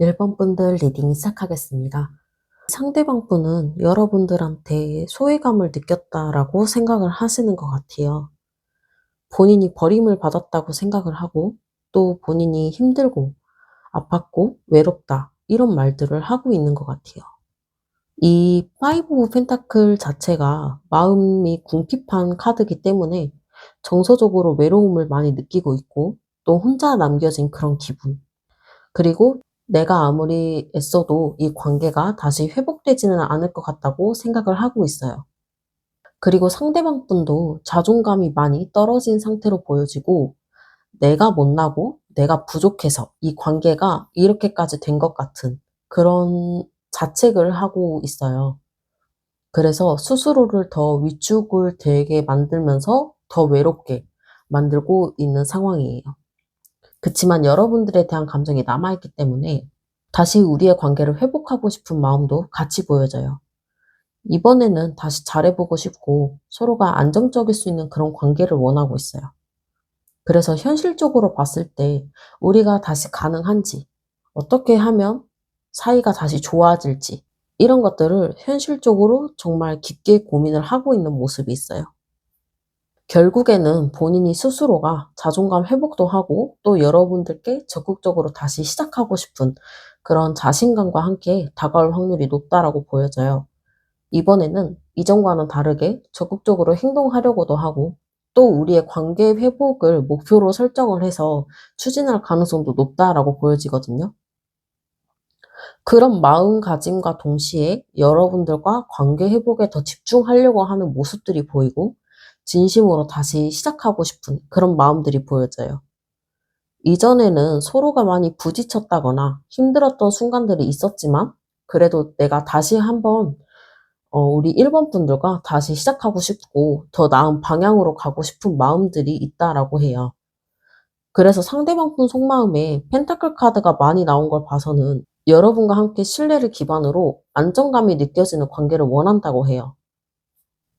1번 분들 리딩 시작하겠습니다. 상대방 분은 여러분들한테 소외감을 느꼈다라고 생각을 하시는 것 같아요. 본인이 버림을 받았다고 생각을 하고 또 본인이 힘들고 아팠고 외롭다 이런 말들을 하고 있는 것 같아요. 이 파이브 오브 펜타클 자체가 마음이 궁핍한 카드이기 때문에 정서적으로 외로움을 많이 느끼고 있고 또 혼자 남겨진 그런 기분, 그리고 내가 아무리 애써도 이 관계가 다시 회복되지는 않을 것 같다고 생각을 하고 있어요. 그리고 상대방 분도 자존감이 많이 떨어진 상태로 보여지고 내가 못나고 내가 부족해서 이 관계가 이렇게까지 된 것 같은 그런 자책을 하고 있어요. 그래서 스스로를 더 위축을 되게 만들면서 더 외롭게 만들고 있는 상황이에요. 그치만 여러분들에 대한 감정이 남아있기 때문에 다시 우리의 관계를 회복하고 싶은 마음도 같이 보여져요. 이번에는 다시 잘해보고 싶고 서로가 안정적일 수 있는 그런 관계를 원하고 있어요. 그래서 현실적으로 봤을 때 우리가 다시 가능한지, 어떻게 하면 사이가 다시 좋아질지, 이런 것들을 현실적으로 정말 깊게 고민을 하고 있는 모습이 있어요. 결국에는 본인이 스스로가 자존감 회복도 하고 또 여러분들께 적극적으로 다시 시작하고 싶은 그런 자신감과 함께 다가올 확률이 높다라고 보여져요. 이번에는 이전과는 다르게 적극적으로 행동하려고도 하고 또 우리의 관계 회복을 목표로 설정을 해서 추진할 가능성도 높다라고 보여지거든요. 그런 마음가짐과 동시에 여러분들과 관계 회복에 더 집중하려고 하는 모습들이 보이고 진심으로 다시 시작하고 싶은 그런 마음들이 보여져요. 이전에는 서로가 많이 부딪혔다거나 힘들었던 순간들이 있었지만 그래도 내가 다시 한번 우리 1번 분들과 다시 시작하고 싶고 더 나은 방향으로 가고 싶은 마음들이 있다라고 해요. 그래서 상대방 분 속마음에 펜타클 카드가 많이 나온 걸 봐서는 여러분과 함께 신뢰를 기반으로 안정감이 느껴지는 관계를 원한다고 해요.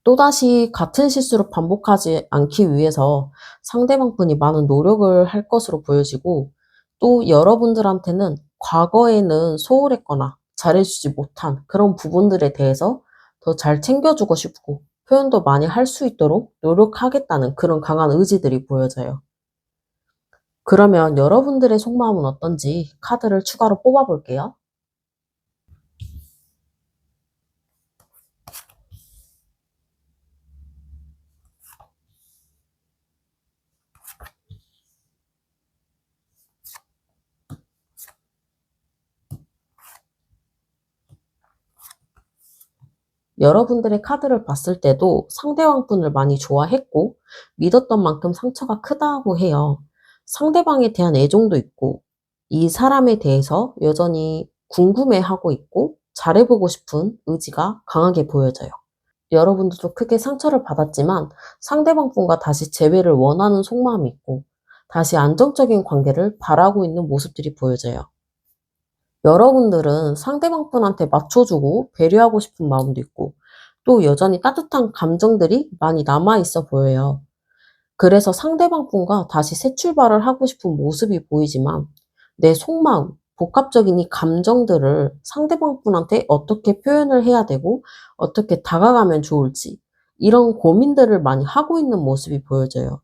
또다시 같은 실수를 반복하지 않기 위해서 상대방 분이 많은 노력을 할 것으로 보여지고 또 여러분들한테는 과거에는 소홀했거나 잘해주지 못한 그런 부분들에 대해서 더 잘 챙겨주고 싶고 표현도 많이 할 수 있도록 노력하겠다는 그런 강한 의지들이 보여져요. 그러면 여러분들의 속마음은 어떤지 카드를 추가로 뽑아볼게요. 여러분들의 카드를 봤을 때도 상대방 분을 많이 좋아했고 믿었던 만큼 상처가 크다고 해요. 상대방에 대한 애정도 있고 이 사람에 대해서 여전히 궁금해하고 있고 잘해보고 싶은 의지가 강하게 보여져요. 여러분들도 크게 상처를 받았지만 상대방 분과 다시 재회를 원하는 속마음이 있고 다시 안정적인 관계를 바라고 있는 모습들이 보여져요. 여러분들은 상대방 분한테 맞춰주고 배려하고 싶은 마음도 있고 또 여전히 따뜻한 감정들이 많이 남아있어 보여요. 그래서 상대방 분과 다시 새 출발을 하고 싶은 모습이 보이지만 내 속마음, 복합적인 이 감정들을 상대방 분한테 어떻게 표현을 해야 되고 어떻게 다가가면 좋을지 이런 고민들을 많이 하고 있는 모습이 보여져요.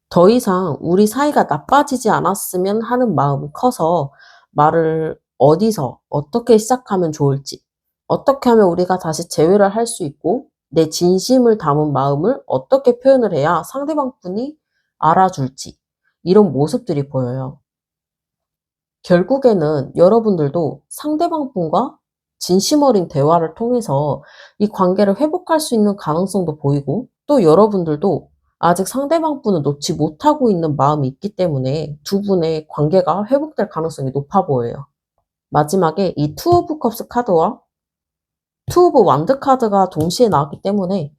더 이상 우리 사이가 나빠지지 않았으면 하는 마음이 커서 말을 어디서 어떻게 시작하면 좋을지, 어떻게 하면 우리가 다시 재회를 할 수 있고 내 진심을 담은 마음을 어떻게 표현을 해야 상대방 분이 알아줄지 이런 모습들이 보여요. 결국에는 여러분들도 상대방 분과 진심 어린 대화를 통해서 이 관계를 회복할 수 있는 가능성도 보이고 또 여러분들도 아직 상대방 분을 놓지 못하고 있는 마음이 있기 때문에 두 분의 관계가 회복될 가능성이 높아 보여요. 마지막에 이 투 오브 컵스 카드와 투 오브 완드 카드가 동시에 나왔기 때문에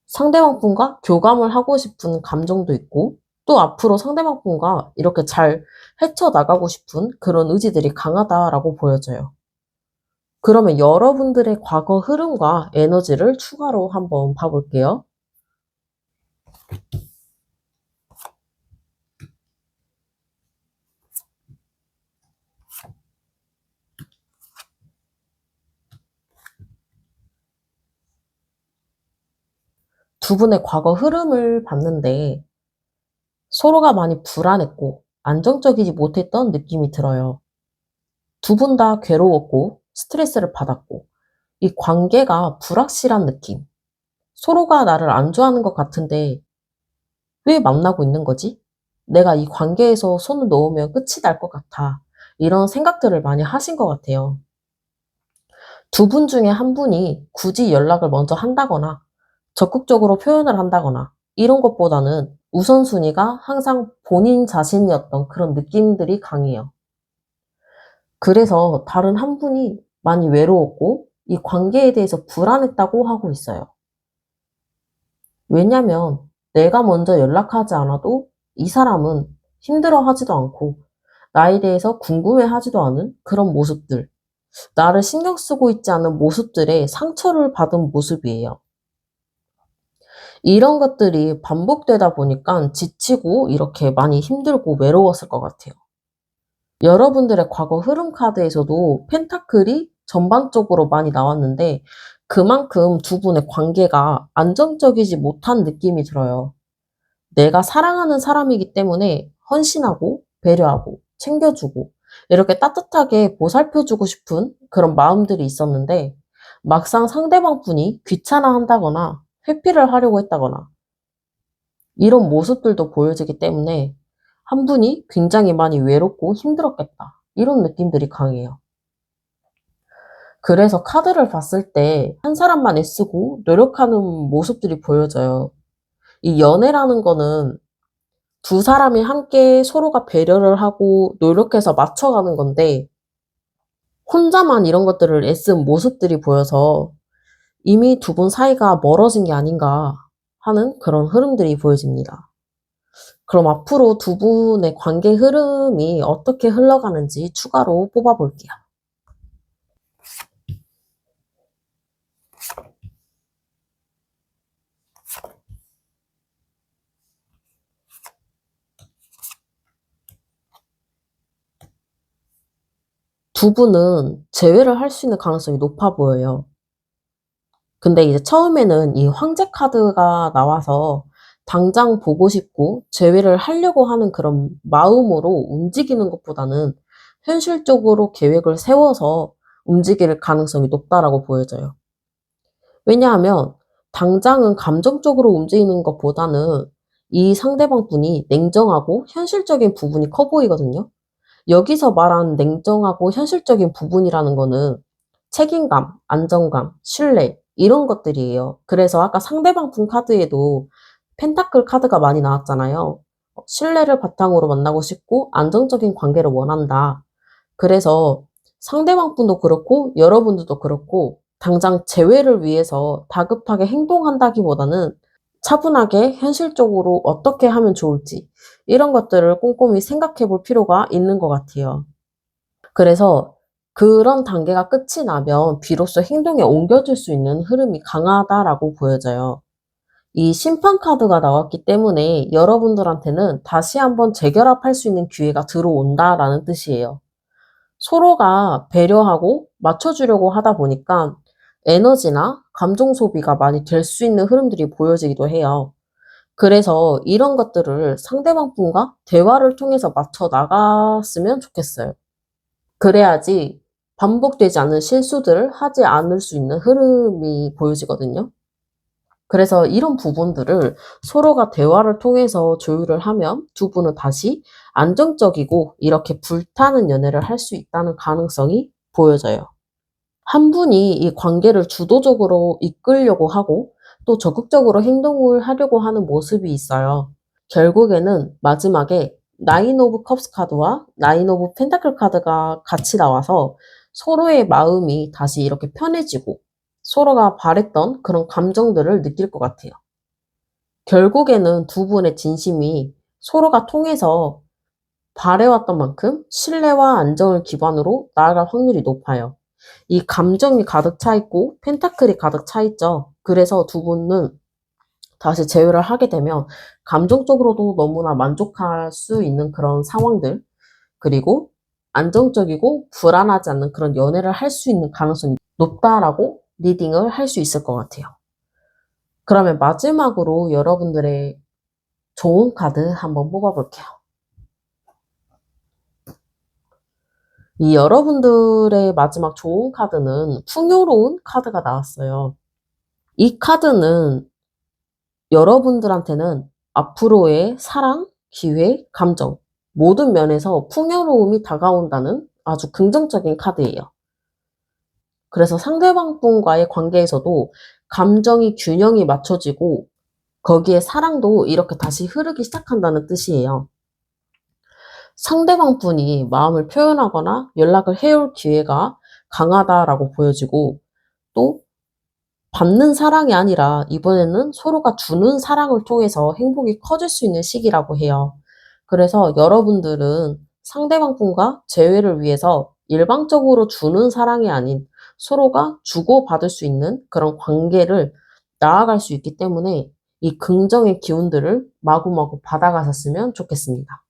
상대방 분과 교감을 하고 싶은 감정도 있고 또 앞으로 상대방 분과 이렇게 잘 헤쳐나가고 싶은 그런 의지들이 강하다라고 보여져요. 그러면 여러분들의 과거 흐름과 에너지를 추가로 한번 봐볼게요. 두 분의 과거 흐름을 봤는데 서로가 많이 불안했고 안정적이지 못했던 느낌이 들어요. 두 분 다 괴로웠고 스트레스를 받았고 이 관계가 불확실한 느낌. 서로가 나를 안 좋아하는 것 같은데 왜 만나고 있는 거지? 내가 이 관계에서 손을 놓으면 끝이 날 것 같아. 이런 생각들을 많이 하신 것 같아요. 두 분 중에 한 분이 굳이 연락을 먼저 한다거나 적극적으로 표현을 한다거나 이런 것보다는 우선순위가 항상 본인 자신이었던 그런 느낌들이 강해요. 그래서 다른 한 분이 많이 외로웠고 이 관계에 대해서 불안했다고 하고 있어요. 왜냐면 내가 먼저 연락하지 않아도 이 사람은 힘들어하지도 않고 나에 대해서 궁금해하지도 않은 그런 모습들, 나를 신경 쓰고 있지 않은 모습들에 상처를 받은 모습이에요. 이런 것들이 반복되다 보니까 지치고 이렇게 많이 힘들고 외로웠을 것 같아요. 여러분들의 과거 흐름 카드에서도 펜타클이 전반적으로 많이 나왔는데 그만큼 두 분의 관계가 안정적이지 못한 느낌이 들어요. 내가 사랑하는 사람이기 때문에 헌신하고 배려하고 챙겨주고 이렇게 따뜻하게 보살펴주고 싶은 그런 마음들이 있었는데 막상 상대방 분이 귀찮아한다거나 회피를 하려고 했다거나 이런 모습들도 보여지기 때문에 한 분이 굉장히 많이 외롭고 힘들었겠다. 이런 느낌들이 강해요. 그래서 카드를 봤을 때 한 사람만 애쓰고 노력하는 모습들이 보여져요. 이 연애라는 거는 두 사람이 함께 서로가 배려를 하고 노력해서 맞춰가는 건데 혼자만 이런 것들을 애쓴 모습들이 보여서 이미 두 분 사이가 멀어진 게 아닌가 하는 그런 흐름들이 보여집니다. 그럼 앞으로 두 분의 관계 흐름이 어떻게 흘러가는지 추가로 뽑아볼게요. 두 분은 재회를 할 수 있는 가능성이 높아 보여요. 근데 이제 처음에는 이 황제 카드가 나와서 당장 보고 싶고 재회를 하려고 하는 그런 마음으로 움직이는 것보다는 현실적으로 계획을 세워서 움직일 가능성이 높다라고 보여져요. 왜냐하면 당장은 감정적으로 움직이는 것보다는 이 상대방 분이 냉정하고 현실적인 부분이 커 보이거든요. 여기서 말하는 냉정하고 현실적인 부분이라는 거는 책임감, 안정감, 신뢰 이런 것들이에요. 그래서 아까 상대방 분 카드에도 펜타클 카드가 많이 나왔잖아요. 신뢰를 바탕으로 만나고 싶고 안정적인 관계를 원한다. 그래서 상대방 분도 그렇고 여러분들도 그렇고 당장 재회를 위해서 다급하게 행동한다기보다는 차분하게 현실적으로 어떻게 하면 좋을지 이런 것들을 꼼꼼히 생각해 볼 필요가 있는 것 같아요. 그래서 그런 단계가 끝이 나면 비로소 행동에 옮겨질 수 있는 흐름이 강하다라고 보여져요. 이 심판 카드가 나왔기 때문에 여러분들한테는 다시 한번 재결합할 수 있는 기회가 들어온다라는 뜻이에요. 서로가 배려하고 맞춰주려고 하다 보니까 에너지나 감정 소비가 많이 될 수 있는 흐름들이 보여지기도 해요. 그래서 이런 것들을 상대방 분과 대화를 통해서 맞춰 나갔으면 좋겠어요. 그래야지 반복되지 않는 실수들을 하지 않을 수 있는 흐름이 보여지거든요. 그래서 이런 부분들을 서로가 대화를 통해서 조율을 하면 두 분은 다시 안정적이고 이렇게 불타는 연애를 할 수 있다는 가능성이 보여져요. 한 분이 이 관계를 주도적으로 이끌려고 하고 또 적극적으로 행동을 하려고 하는 모습이 있어요. 결국에는 마지막에 나인 오브 컵스 카드와 나인 오브 펜타클 카드가 같이 나와서 서로의 마음이 다시 이렇게 편해지고 서로가 바랬던 그런 감정들을 느낄 것 같아요. 결국에는 두 분의 진심이 서로가 통해서 바래왔던 만큼 신뢰와 안정을 기반으로 나아갈 확률이 높아요. 이 감정이 가득 차 있고 펜타클이 가득 차 있죠. 그래서 두 분은 다시 재회를 하게 되면 감정적으로도 너무나 만족할 수 있는 그런 상황들, 그리고 안정적이고 불안하지 않는 그런 연애를 할 수 있는 가능성이 높다라고 리딩을 할 수 있을 것 같아요. 그러면 마지막으로 여러분들의 좋은 카드 한번 뽑아볼게요. 이 여러분들의 마지막 좋은 카드는 풍요로운 카드가 나왔어요. 이 카드는 여러분들한테는 앞으로의 사랑, 기회, 감정, 모든 면에서 풍요로움이 다가온다는 아주 긍정적인 카드예요. 그래서 상대방 분과의 관계에서도 감정이 균형이 맞춰지고 거기에 사랑도 이렇게 다시 흐르기 시작한다는 뜻이에요. 상대방 분이 마음을 표현하거나 연락을 해올 기회가 강하다라고 보여지고 또 받는 사랑이 아니라 이번에는 서로가 주는 사랑을 통해서 행복이 커질 수 있는 시기라고 해요. 그래서 여러분들은 상대방 분과 재회를 위해서 일방적으로 주는 사랑이 아닌 서로가 주고받을 수 있는 그런 관계를 나아갈 수 있기 때문에 이 긍정의 기운들을 마구마구 받아가셨으면 좋겠습니다.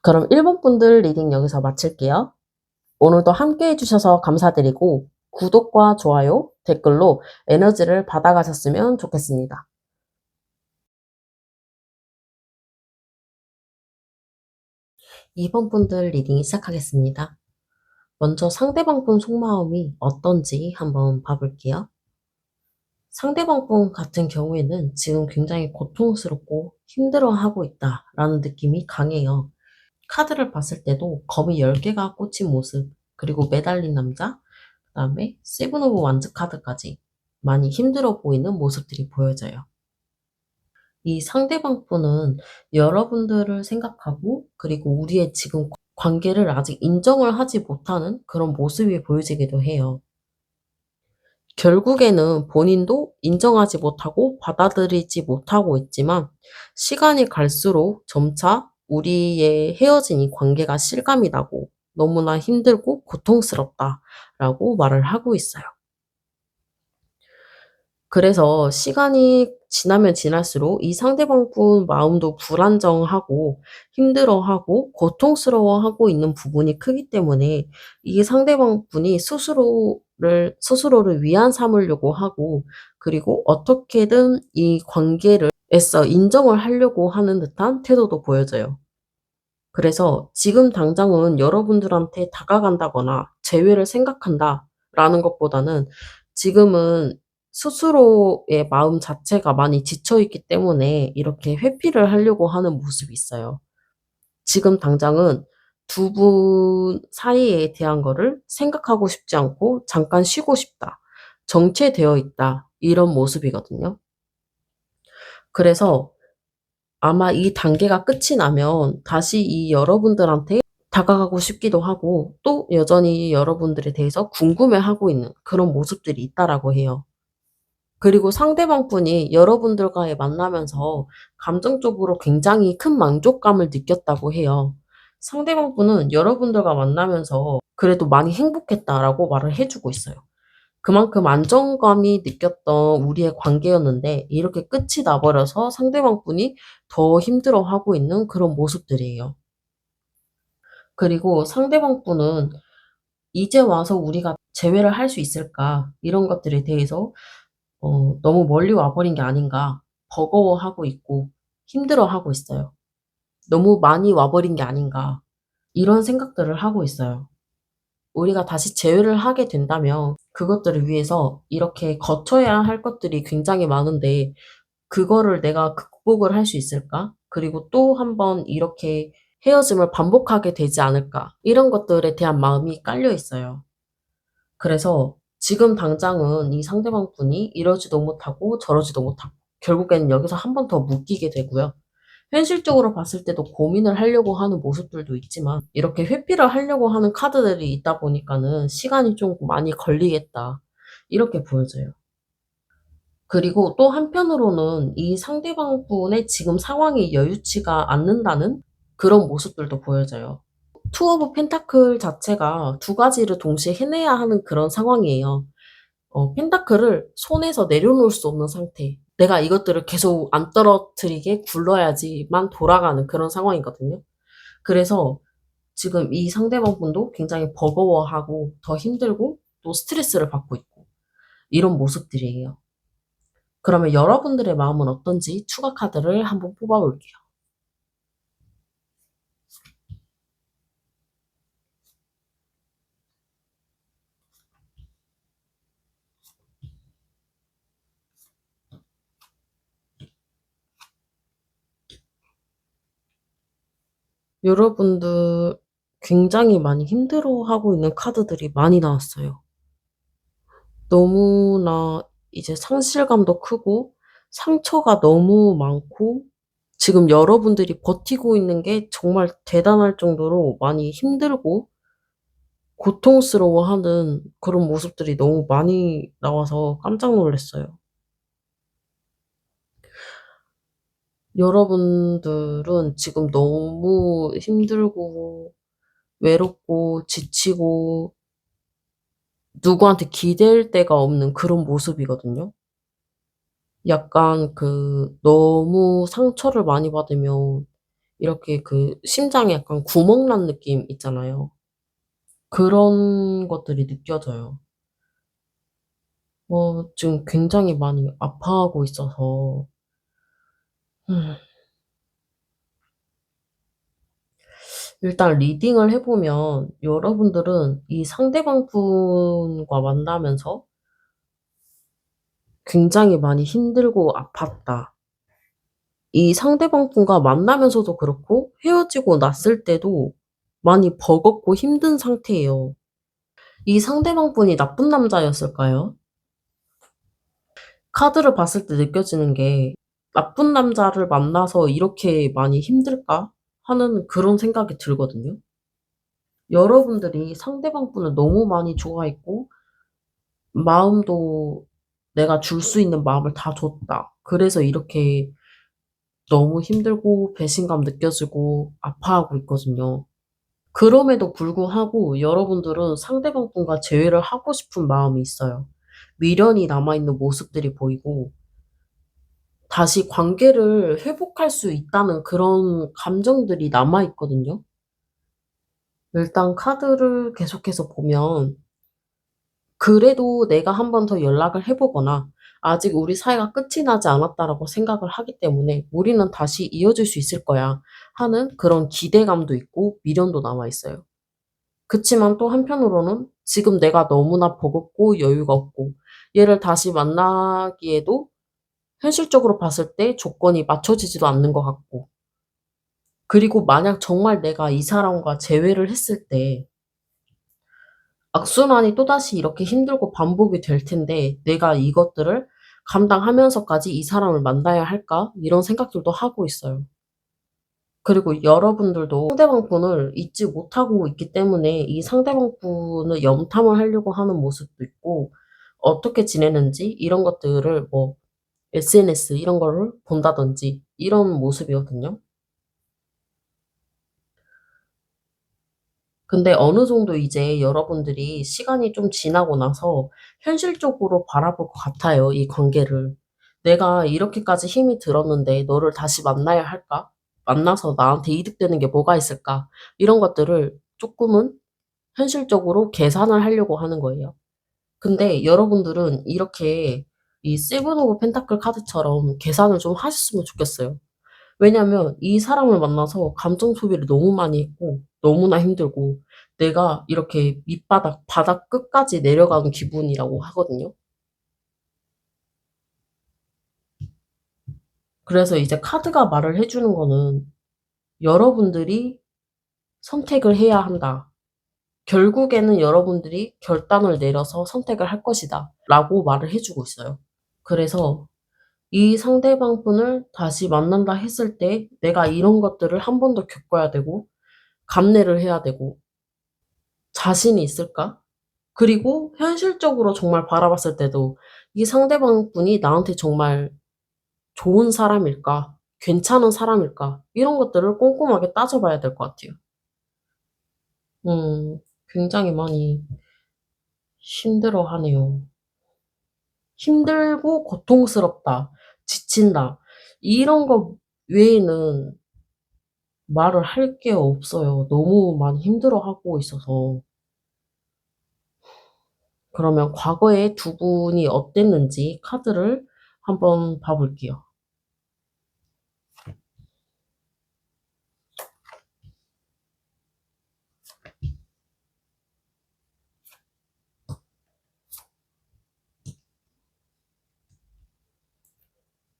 그럼 1번 분들 리딩 여기서 마칠게요. 오늘도 함께 해주셔서 감사드리고 구독과 좋아요, 댓글로 에너지를 받아가셨으면 좋겠습니다. 2번 분들 리딩 시작하겠습니다. 먼저 상대방 분 속마음이 어떤지 한번 봐볼게요. 상대방 분 같은 경우에는 지금 굉장히 고통스럽고 힘들어하고 있다라는 느낌이 강해요. 카드를 봤을 때도 검이 10개가 꽂힌 모습, 그리고 매달린 남자, 그 다음에 세븐 오브 완즈 카드까지 많이 힘들어 보이는 모습들이 보여져요. 이 상대방 분은 여러분들을 생각하고 그리고 우리의 지금 관계를 아직 인정을 하지 못하는 그런 모습이 보여지기도 해요. 결국에는 본인도 인정하지 못하고 받아들이지 못하고 있지만 시간이 갈수록 점차 우리의 헤어진 이 관계가 실감이 나고 너무나 힘들고 고통스럽다라고 말을 하고 있어요. 그래서 시간이 지나면 지날수록 이 상대방 분 마음도 불안정하고 힘들어하고 고통스러워하고 있는 부분이 크기 때문에 이 상대방 분이 스스로를 위안 삼으려고 하고 그리고 어떻게든 이 관계를 애써 인정을 하려고 하는 듯한 태도도 보여져요. 그래서 지금 당장은 여러분들한테 다가간다거나 재회를 생각한다라는 것보다는 지금은 스스로의 마음 자체가 많이 지쳐있기 때문에 이렇게 회피를 하려고 하는 모습이 있어요. 지금 당장은 두 분 사이에 대한 거를 생각하고 싶지 않고 잠깐 쉬고 싶다. 정체되어 있다. 이런 모습이거든요. 그래서 아마 이 단계가 끝이 나면 다시 이 여러분들한테 다가가고 싶기도 하고 또 여전히 여러분들에 대해서 궁금해하고 있는 그런 모습들이 있다라고 해요. 그리고 상대방 분이 여러분들과의 만나면서 감정적으로 굉장히 큰 만족감을 느꼈다고 해요. 상대방 분은 여러분들과 만나면서 그래도 많이 행복했다라고 말을 해주고 있어요. 그만큼 안정감이 느꼈던 우리의 관계였는데 이렇게 끝이 나버려서 상대방 분이 더 힘들어하고 있는 그런 모습들이에요. 그리고 상대방 분은 이제 와서 우리가 재회를 할 수 있을까? 이런 것들에 대해서 너무 멀리 와버린 게 아닌가 버거워하고 있고 힘들어하고 있어요. 너무 많이 와버린 게 아닌가 이런 생각들을 하고 있어요. 우리가 다시 재회를 하게 된다면 그것들을 위해서 이렇게 거쳐야 할 것들이 굉장히 많은데 그거를 내가 극복을 할 수 있을까? 그리고 또 한 번 이렇게 헤어짐을 반복하게 되지 않을까? 이런 것들에 대한 마음이 깔려 있어요. 그래서 지금 당장은 이 상대방 분이 이러지도 못하고 저러지도 못하고 결국에는 여기서 한 번 더 묶이게 되고요. 현실적으로 봤을 때도 고민을 하려고 하는 모습들도 있지만 이렇게 회피를 하려고 하는 카드들이 있다 보니까는 시간이 좀 많이 걸리겠다. 이렇게 보여져요. 그리고 또 한편으로는 이 상대방 분의 지금 상황이 여유치가 않는다는 그런 모습들도 보여져요. 투 오브 펜타클 자체가 두 가지를 동시에 해내야 하는 그런 상황이에요. 펜타클을 손에서 내려놓을 수 없는 상태. 내가 이것들을 계속 안 떨어뜨리게 굴러야지만 돌아가는 그런 상황이거든요. 그래서 지금 이 상대방 분도 굉장히 버거워하고 더 힘들고 또 스트레스를 받고 있고 이런 모습들이에요. 그러면 여러분들의 마음은 어떤지 추가 카드를 한번 뽑아볼게요. 여러분들 굉장히 많이 힘들어하고 있는 카드들이 많이 나왔어요. 너무나 이제 상실감도 크고 상처가 너무 많고 지금 여러분들이 버티고 있는 게 정말 대단할 정도로 많이 힘들고 고통스러워하는 그런 모습들이 너무 많이 나와서 깜짝 놀랐어요. 여러분들은 지금 너무 힘들고 외롭고 지치고 누구한테 기댈 데가 없는 그런 모습이거든요. 약간 너무 상처를 많이 받으면 이렇게 심장에 약간 구멍 난 느낌 있잖아요. 그런 것들이 느껴져요. 지금 굉장히 많이 아파하고 있어서, 음, 일단 리딩을 해보면 여러분들은 이 상대방 분과 만나면서 굉장히 많이 힘들고 아팠다. 이 상대방 분과 만나면서도 그렇고 헤어지고 났을 때도 많이 버겁고 힘든 상태예요. 이 상대방 분이 나쁜 남자였을까요? 카드를 봤을 때 느껴지는 게 '나쁜 남자를 만나서 이렇게 많이 힘들까?' 하는 그런 생각이 들거든요. 여러분들이 상대방 분을 너무 많이 좋아했고 마음도 '내가 줄 수 있는 마음을 다 줬다.' 그래서 이렇게 너무 힘들고 배신감 느껴지고 아파하고 있거든요. 그럼에도 불구하고 여러분들은 상대방 분과 재회를 하고 싶은 마음이 있어요. 미련이 남아있는 모습들이 보이고 다시 관계를 회복할 수 있다는 그런 감정들이 남아있거든요. 일단 카드를 계속해서 보면 그래도 내가 한 번 더 연락을 해 보거나 아직 우리 사이가 끝이 나지 않았다라고 생각을 하기 때문에 '우리는 다시 이어질 수 있을 거야.' 하는 그런 기대감도 있고 미련도 남아 있어요. 그치만 또 한편으로는 지금 내가 너무나 버겁고 여유가 없고 얘를 다시 만나기에도 현실적으로 봤을 때 조건이 맞춰지지도 않는 것 같고 그리고 만약 정말 내가 이 사람과 재회를 했을 때 악순환이 또다시 이렇게 힘들고 반복이 될 텐데 '내가 이것들을 감당하면서까지 이 사람을 만나야 할까?' 이런 생각들도 하고 있어요. 그리고 여러분들도 상대방 분을 잊지 못하고 있기 때문에 이 상대방 분을 염탐을 하려고 하는 모습도 있고 어떻게 지내는지 이런 것들을 뭐 SNS 이런 거를 본다든지 이런 모습이거든요. 근데 어느 정도 이제 여러분들이 시간이 좀 지나고 나서 현실적으로 바라볼 것 같아요, 이 관계를. '내가 이렇게까지 힘이 들었는데 너를 다시 만나야 할까? 만나서 나한테 이득되는 게 뭐가 있을까?' 이런 것들을 쪼끔은 현실적으로 계산을 하려고 하는 거예요. 근데 여러분들은 이렇게 이 세븐 오브 펜타클 카드처럼 계산을 좀 하셨으면 좋겠어요. 왜냐면 이 사람을 만나서 감정 소비를 너무 많이 했고 너무나 힘들고 내가 이렇게 밑바닥, 바닥 끝까지 내려가는 기분이라고 하거든요. 그래서 이제 카드가 말을 해주는 거는 여러분들이 선택을 해야 한다. 결국에는 여러분들이 결단을 내려서 선택을 할 것이다. 라고 말을 해주고 있어요. 그래서 이 상대방 분을 다시 만난다 했을 때 내가 이런 것들을 한 번 더 겪어야 되고 감내를 해야 되고 자신이 있을까? 그리고 현실적으로 정말 바라봤을 때도 이 상대방 분이 나한테 정말 좋은 사람일까? 괜찮은 사람일까? 이런 것들을 꼼꼼하게 따져봐야 될 것 같아요. 굉장히 많이 힘들어하네요. 힘들고 고통스럽다, 지친다. 이런 거 외에는 말을 할 게 없어요. 너무 많이 힘들어하고 있어서. 그러면 과거에 두 분이 어땠는지 카드를 한번 봐볼게요.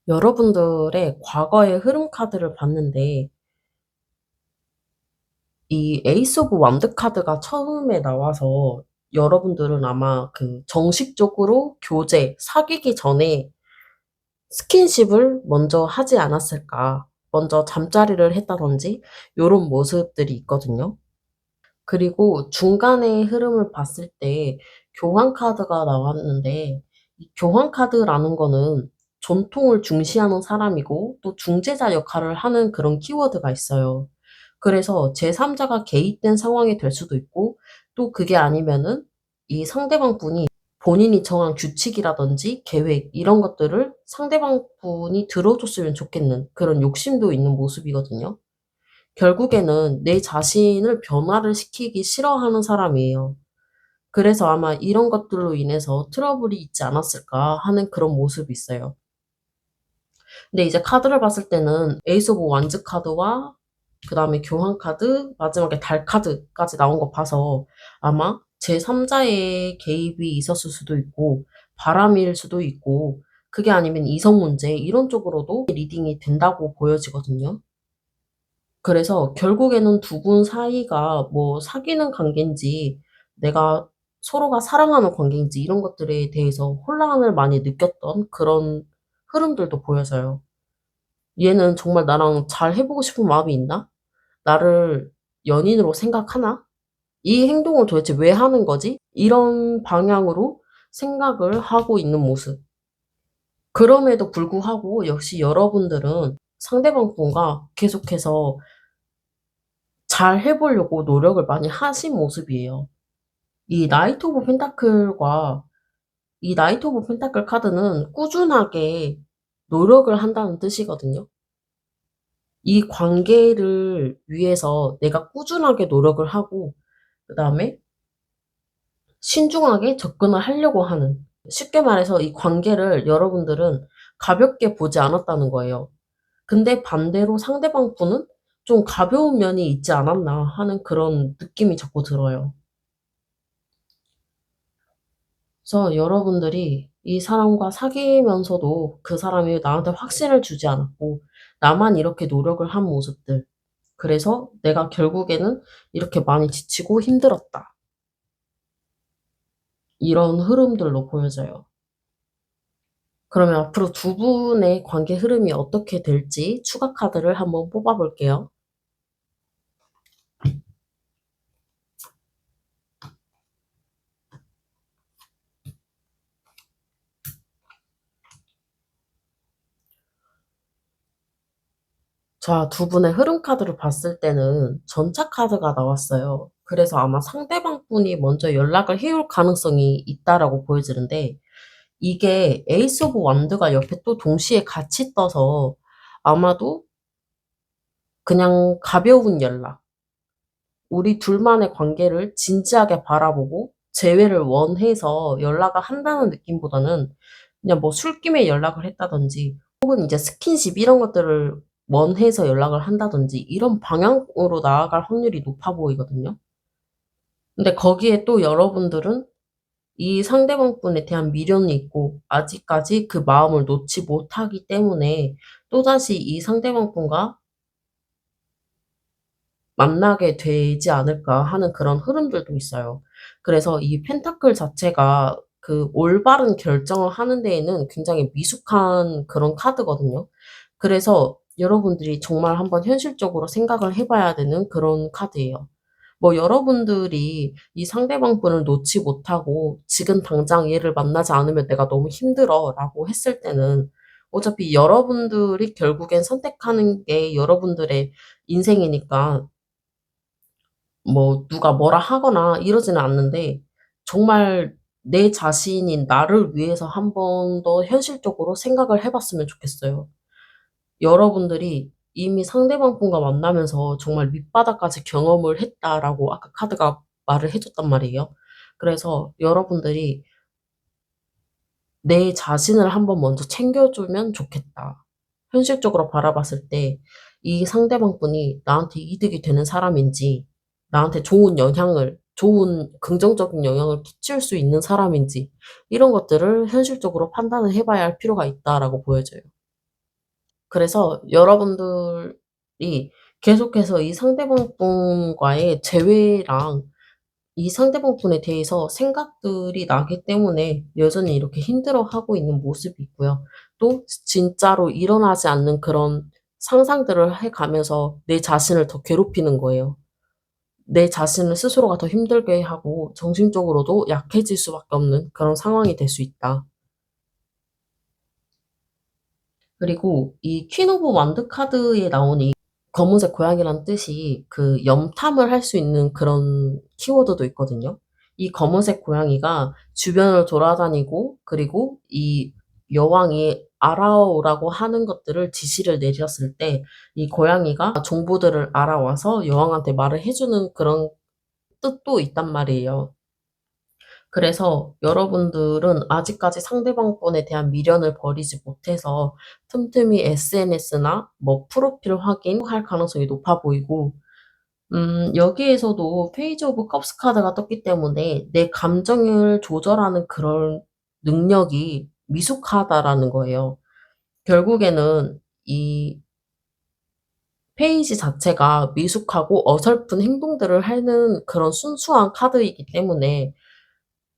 여러분들의 과거의 흐름 카드를 봤는데 이 에이스 오브 완드 카드가 처음에 나와서 여러분들은 아마 그 정식적으로 교제, 사귀기 전에 스킨십을 먼저 하지 않았을까. 먼저 잠자리를 했다든지 요런 모습들이 있거든요. 그리고 중간의 흐름을 봤을 때 교환 카드가 나왔는데 이 교환 카드라는 거는 전통을 중시하는 사람이고 또 중재자 역할을 하는 그런 키워드가 있어요. 그래서 제3자가 개입된 상황이 될 수도 있고 또 그게 아니면은 이 상대방 분이 본인이 정한 규칙이라든지 계획 이런 것들을 상대방 분이 들어줬으면 좋겠는 그런 욕심도 있는 모습이거든요. 결국에는 내 자신을 변화를 시키기 싫어하는 사람이에요. 그래서 아마 이런 것들로 인해서 트러블이 있지 않았을까 하는 그런 모습이 있어요. 근데 이제 카드를 봤을 때는 에이스 오브 완즈 카드와 그 다음에 교환 카드, 마지막에 달 카드까지 나온 거 봐서 아마 제3자의 개입이 있었을 수도 있고 바람일 수도 있고 그게 아니면 이성 문제 이런 쪽으로도 리딩이 된다고 보여지거든요. 그래서 결국에는 두 분 사이가 뭐 사귀는 관계인지 내가 서로가 사랑하는 관계인지 이런 것들에 대해서 혼란을 많이 느꼈던 그런 흐름들도 보여져요. 얘는 정말 나랑 잘 해보고 싶은 마음이 있나? 나를 연인으로 생각하나? 이 행동을 도대체 왜 하는 거지? 이런 방향으로 생각을 하고 있는 모습. 그럼에도 불구하고 역시 여러분들은 상대방 분과 계속해서 잘 해보려고 노력을 많이 하신 모습이에요. 이 나이트 오브 펜타클과 이 나이트 오브 펜타클 카드는 꾸준하게 노력을 한다는 뜻이거든요. 이 관계를 위해서 내가 꾸준하게 노력을 하고, 그 다음에 신중하게 접근을 하려고 하는. 쉽게 말해서 이 관계를 여러분들은 가볍게 보지 않았다는 거예요. 근데 반대로 상대방 분은 좀 가벼운 면이 있지 않았나 하는 그런 느낌이 자꾸 들어요. 그래서 여러분들이 이 사람과 사귀면서도 그 사람이 나한테 확신을 주지 않았고, 나만 이렇게 노력을 한 모습들. 그래서 내가 결국에는 이렇게 많이 지치고 힘들었다. 이런 흐름들로 보여져요. 그러면 앞으로 두 분의 관계 흐름이 어떻게 될지 추가 카드를 한번 뽑아볼게요. 자, 두 분의 흐름 카드를 봤을 때는 전차 카드가 나왔어요. 그래서 아마 상대방 분이 먼저 연락을 해올 가능성이 있다라고 보여지는데, 이게 에이스 오브 완드가 옆에 또 동시에 같이 떠서 아마도 그냥 가벼운 연락, 우리 둘만의 관계를 진지하게 바라보고 재회를 원해서 연락을 한다는 느낌보다는 그냥 뭐 술김에 연락을 했다든지 혹은 이제 스킨십 이런 것들을 원해서 연락을 한다든지 이런 방향으로 나아갈 확률이 높아 보이거든요. 근데 거기에 또 여러분들은 이 상대방분에 대한 미련이 있고 아직까지 그 마음을 놓지 못하기 때문에 또다시 이 상대방분과 만나게 되지 않을까 하는 그런 흐름들도 있어요. 그래서 이 펜타클 자체가 그 올바른 결정을 하는 데에는 굉장히 미숙한 그런 카드거든요. 그래서 여러분들이 정말 한번 현실적으로 생각을 해봐야 되는 그런 카드예요. 뭐 여러분들이 이 상대방 분을 놓지 못하고 지금 당장 얘를 만나지 않으면 내가 너무 힘들어 라고 했을 때는 어차피 여러분들이 결국엔 선택하는 게 여러분들의 인생이니까 뭐 누가 뭐라 하거나 이러지는 않는데 정말 내 자신인 나를 위해서 한 번 더 현실적으로 생각을 해봤으면 좋겠어요. 여러분들이 이미 상대방 분과 만나면서 정말 밑바닥까지 경험을 했다라고 아까 카드가 말을 해줬단 말이에요. 그래서 여러분들이 내 자신을 한번 먼저 챙겨주면 좋겠다. 현실적으로 바라봤을 때 이 상대방 분이 나한테 이득이 되는 사람인지, 나한테 좋은 긍정적인 영향을 끼칠 수 있는 사람인지, 이런 것들을 현실적으로 판단을 해봐야 할 필요가 있다라고 보여져요. 그래서 여러분들이 계속해서 이 상대방 분과의 재회랑 이 상대방 분에 대해서 생각들이 나기 때문에 여전히 이렇게 힘들어하고 있는 모습이 있고요. 또 진짜로 일어나지 않는 그런 상상들을 해가면서 내 자신을 더 괴롭히는 거예요. 내 자신을 스스로가 더 힘들게 하고 정신적으로도 약해질 수밖에 없는 그런 상황이 될 수 있다. 그리고 이 퀸 오브 완드 카드에 나온 이 검은색 고양이란 뜻이 그 염탐을 할 수 있는 그런 키워드도 있거든요. 이 검은색 고양이가 주변을 돌아다니고 그리고 이 여왕이 알아오라고 하는 것들을 지시를 내렸을 때 이 고양이가 정보들을 알아와서 여왕한테 말을 해주는 그런 뜻도 있단 말이에요. 그래서 여러분들은 아직까지 상대방 분에 대한 미련을 버리지 못해서 틈틈이 SNS나 뭐 프로필 확인할 가능성이 높아 보이고, 여기에서도 페이지 오브 컵스 카드가 떴기 때문에 내 감정을 조절하는 그런 능력이 미숙하다라는 거예요. 결국에는 이 페이지 자체가 미숙하고 어설픈 행동들을 하는 그런 순수한 카드이기 때문에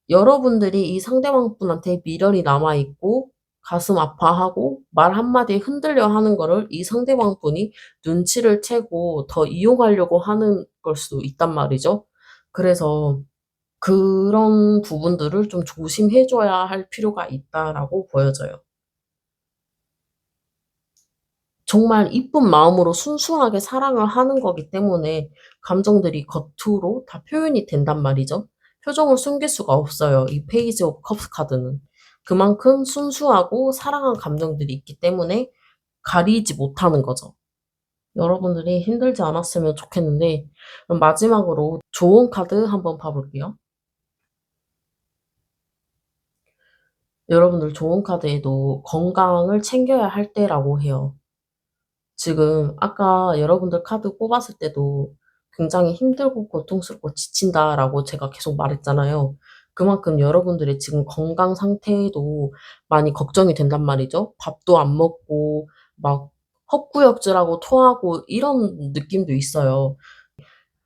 여러분들이 이 상대방 분한테 미련이 남아있고 가슴 아파하고 말 한마디에 흔들려 하는 거를 이 상대방 분이 눈치를 채고 더 이용하려고 하는 걸 수도 있단 말이죠. 그래서 그런 부분들을 좀 조심해 줘야 할 필요가 있다라고 보여져요. 정말 이쁜 마음으로 순수하게 사랑을 하는 거기 때문에 감정들이 겉으로 다 표현이 된단 말이죠. 표정을 숨길 수가 없어요. 이 페이지 오브 컵스 카드는. 그만큼 순수하고 사랑한 감정들이 있기 때문에 가리지 못하는 거죠. 여러분들이 힘들지 않았으면 좋겠는데, 그럼 마지막으로 좋은 카드 한번 봐볼게요. 여러분들 좋은 카드에도 건강을 챙겨야 할 때라고 해요. 지금 아까 여러분들 카드 뽑았을 때도 굉장히 힘들고 고통스럽고 지친다라고 제가 계속 말했잖아요. 그만큼 여러분들의 지금 건강 상태도 많이 걱정이 된단 말이죠. 밥도 안 먹고 막 헛구역질하고 토하고 이런 느낌도 있어요.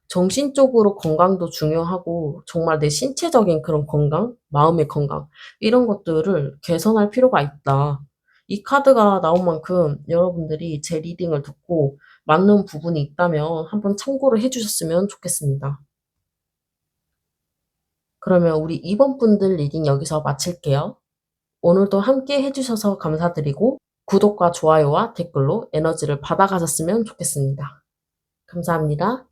정신적으로 건강도 중요하고 정말 내 신체적인 그런 건강, 마음의 건강 이런 것들을 개선할 필요가 있다. 이 카드가 나온 만큼 여러분들이 제 리딩을 듣고 맞는 부분이 있다면 한번 참고를 해 주셨으면 좋겠습니다. 그러면 우리 2번 분들 리딩 여기서 마칠게요. 오늘도 함께 해 주셔서 감사드리고 구독과 좋아요와 댓글로 에너지를 받아가셨으면 좋겠습니다. 감사합니다.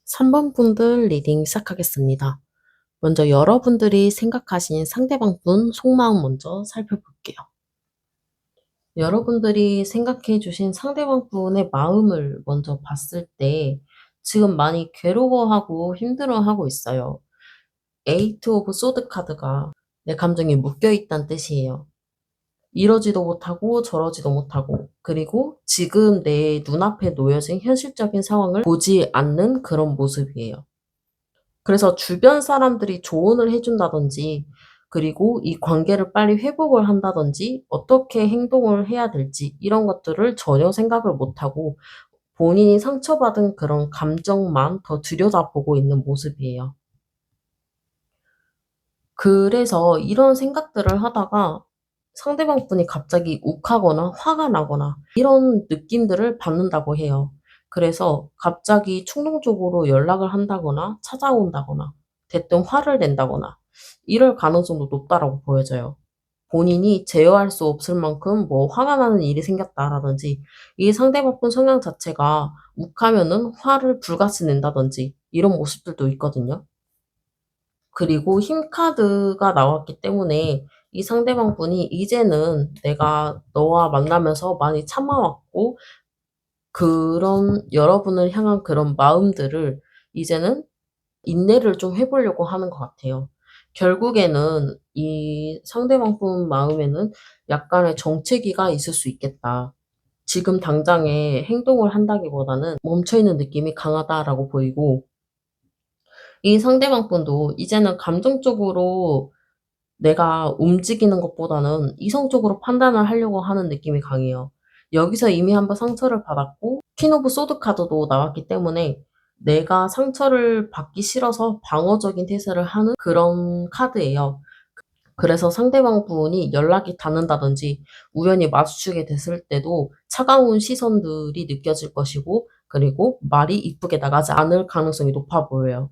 3번 분들 리딩 시작하겠습니다. 먼저 여러분들이 생각하신 상대방 분 속마음 먼저 살펴볼게요. 여러분들이 생각해 주신 상대방 분의 마음을 먼저 봤을 때 지금 많이 괴로워하고 힘들어하고 있어요. 에이트 오브 소드 카드가 내 감정이 묶여 있다는 뜻이에요. 이러지도 못하고 저러지도 못하고, 그리고 지금 내 눈앞에 놓여진 현실적인 상황을 보지 않는 그런 모습이에요. 그래서 주변 사람들이 조언을 해준다든지, 그리고 이 관계를 빨리 회복을 한다든지, 어떻게 행동을 해야 될지, 이런 것들을 전혀 생각을 못하고, 본인이 상처받은 그런 감정만 더 들여다보고 있는 모습이에요. 그래서 이런 생각들을 하다가 상대방 분이 갑자기 욱하거나 화가 나거나 이런 느낌들을 받는다고 해요. 그래서 갑자기 충동적으로 연락을 한다거나 찾아온다거나 대뜸 화를 낸다거나 이럴 가능성도 높다라고 보여져요. 본인이 제어할 수 없을 만큼 뭐 화가 나는 일이 생겼다라든지 이 상대방 분 성향 자체가 욱하면은 화를 불같이 낸다든지 이런 모습들도 있거든요. 그리고 힘 카드가 나왔기 때문에 이 상대방 분이 이제는 내가 너와 만나면서 많이 참아왔고 그런 여러분을 향한 그런 마음들을 이제는 인내를 좀 해보려고 하는 것 같아요. 결국에는 이 상대방 분 마음에는 약간의 정체기가 있을 수 있겠다. 지금 당장에 행동을 한다기보다는 멈춰있는 느낌이 강하다라고 보이고, 이 상대방 분도 이제는 감정적으로 내가 움직이는 것보다는 이성적으로 판단을 하려고 하는 느낌이 강해요. 여기서 이미 한번 상처를 받았고 퀸 오브 소드 카드도 나왔기 때문에 내가 상처를 받기 싫어서 방어적인 태세를 하는 그런 카드예요. 그래서 상대방 분이 연락이 닿는다든지 우연히 마주치게 됐을 때도 차가운 시선들이 느껴질 것이고, 그리고 말이 이쁘게 나가지 않을 가능성이 높아 보여요.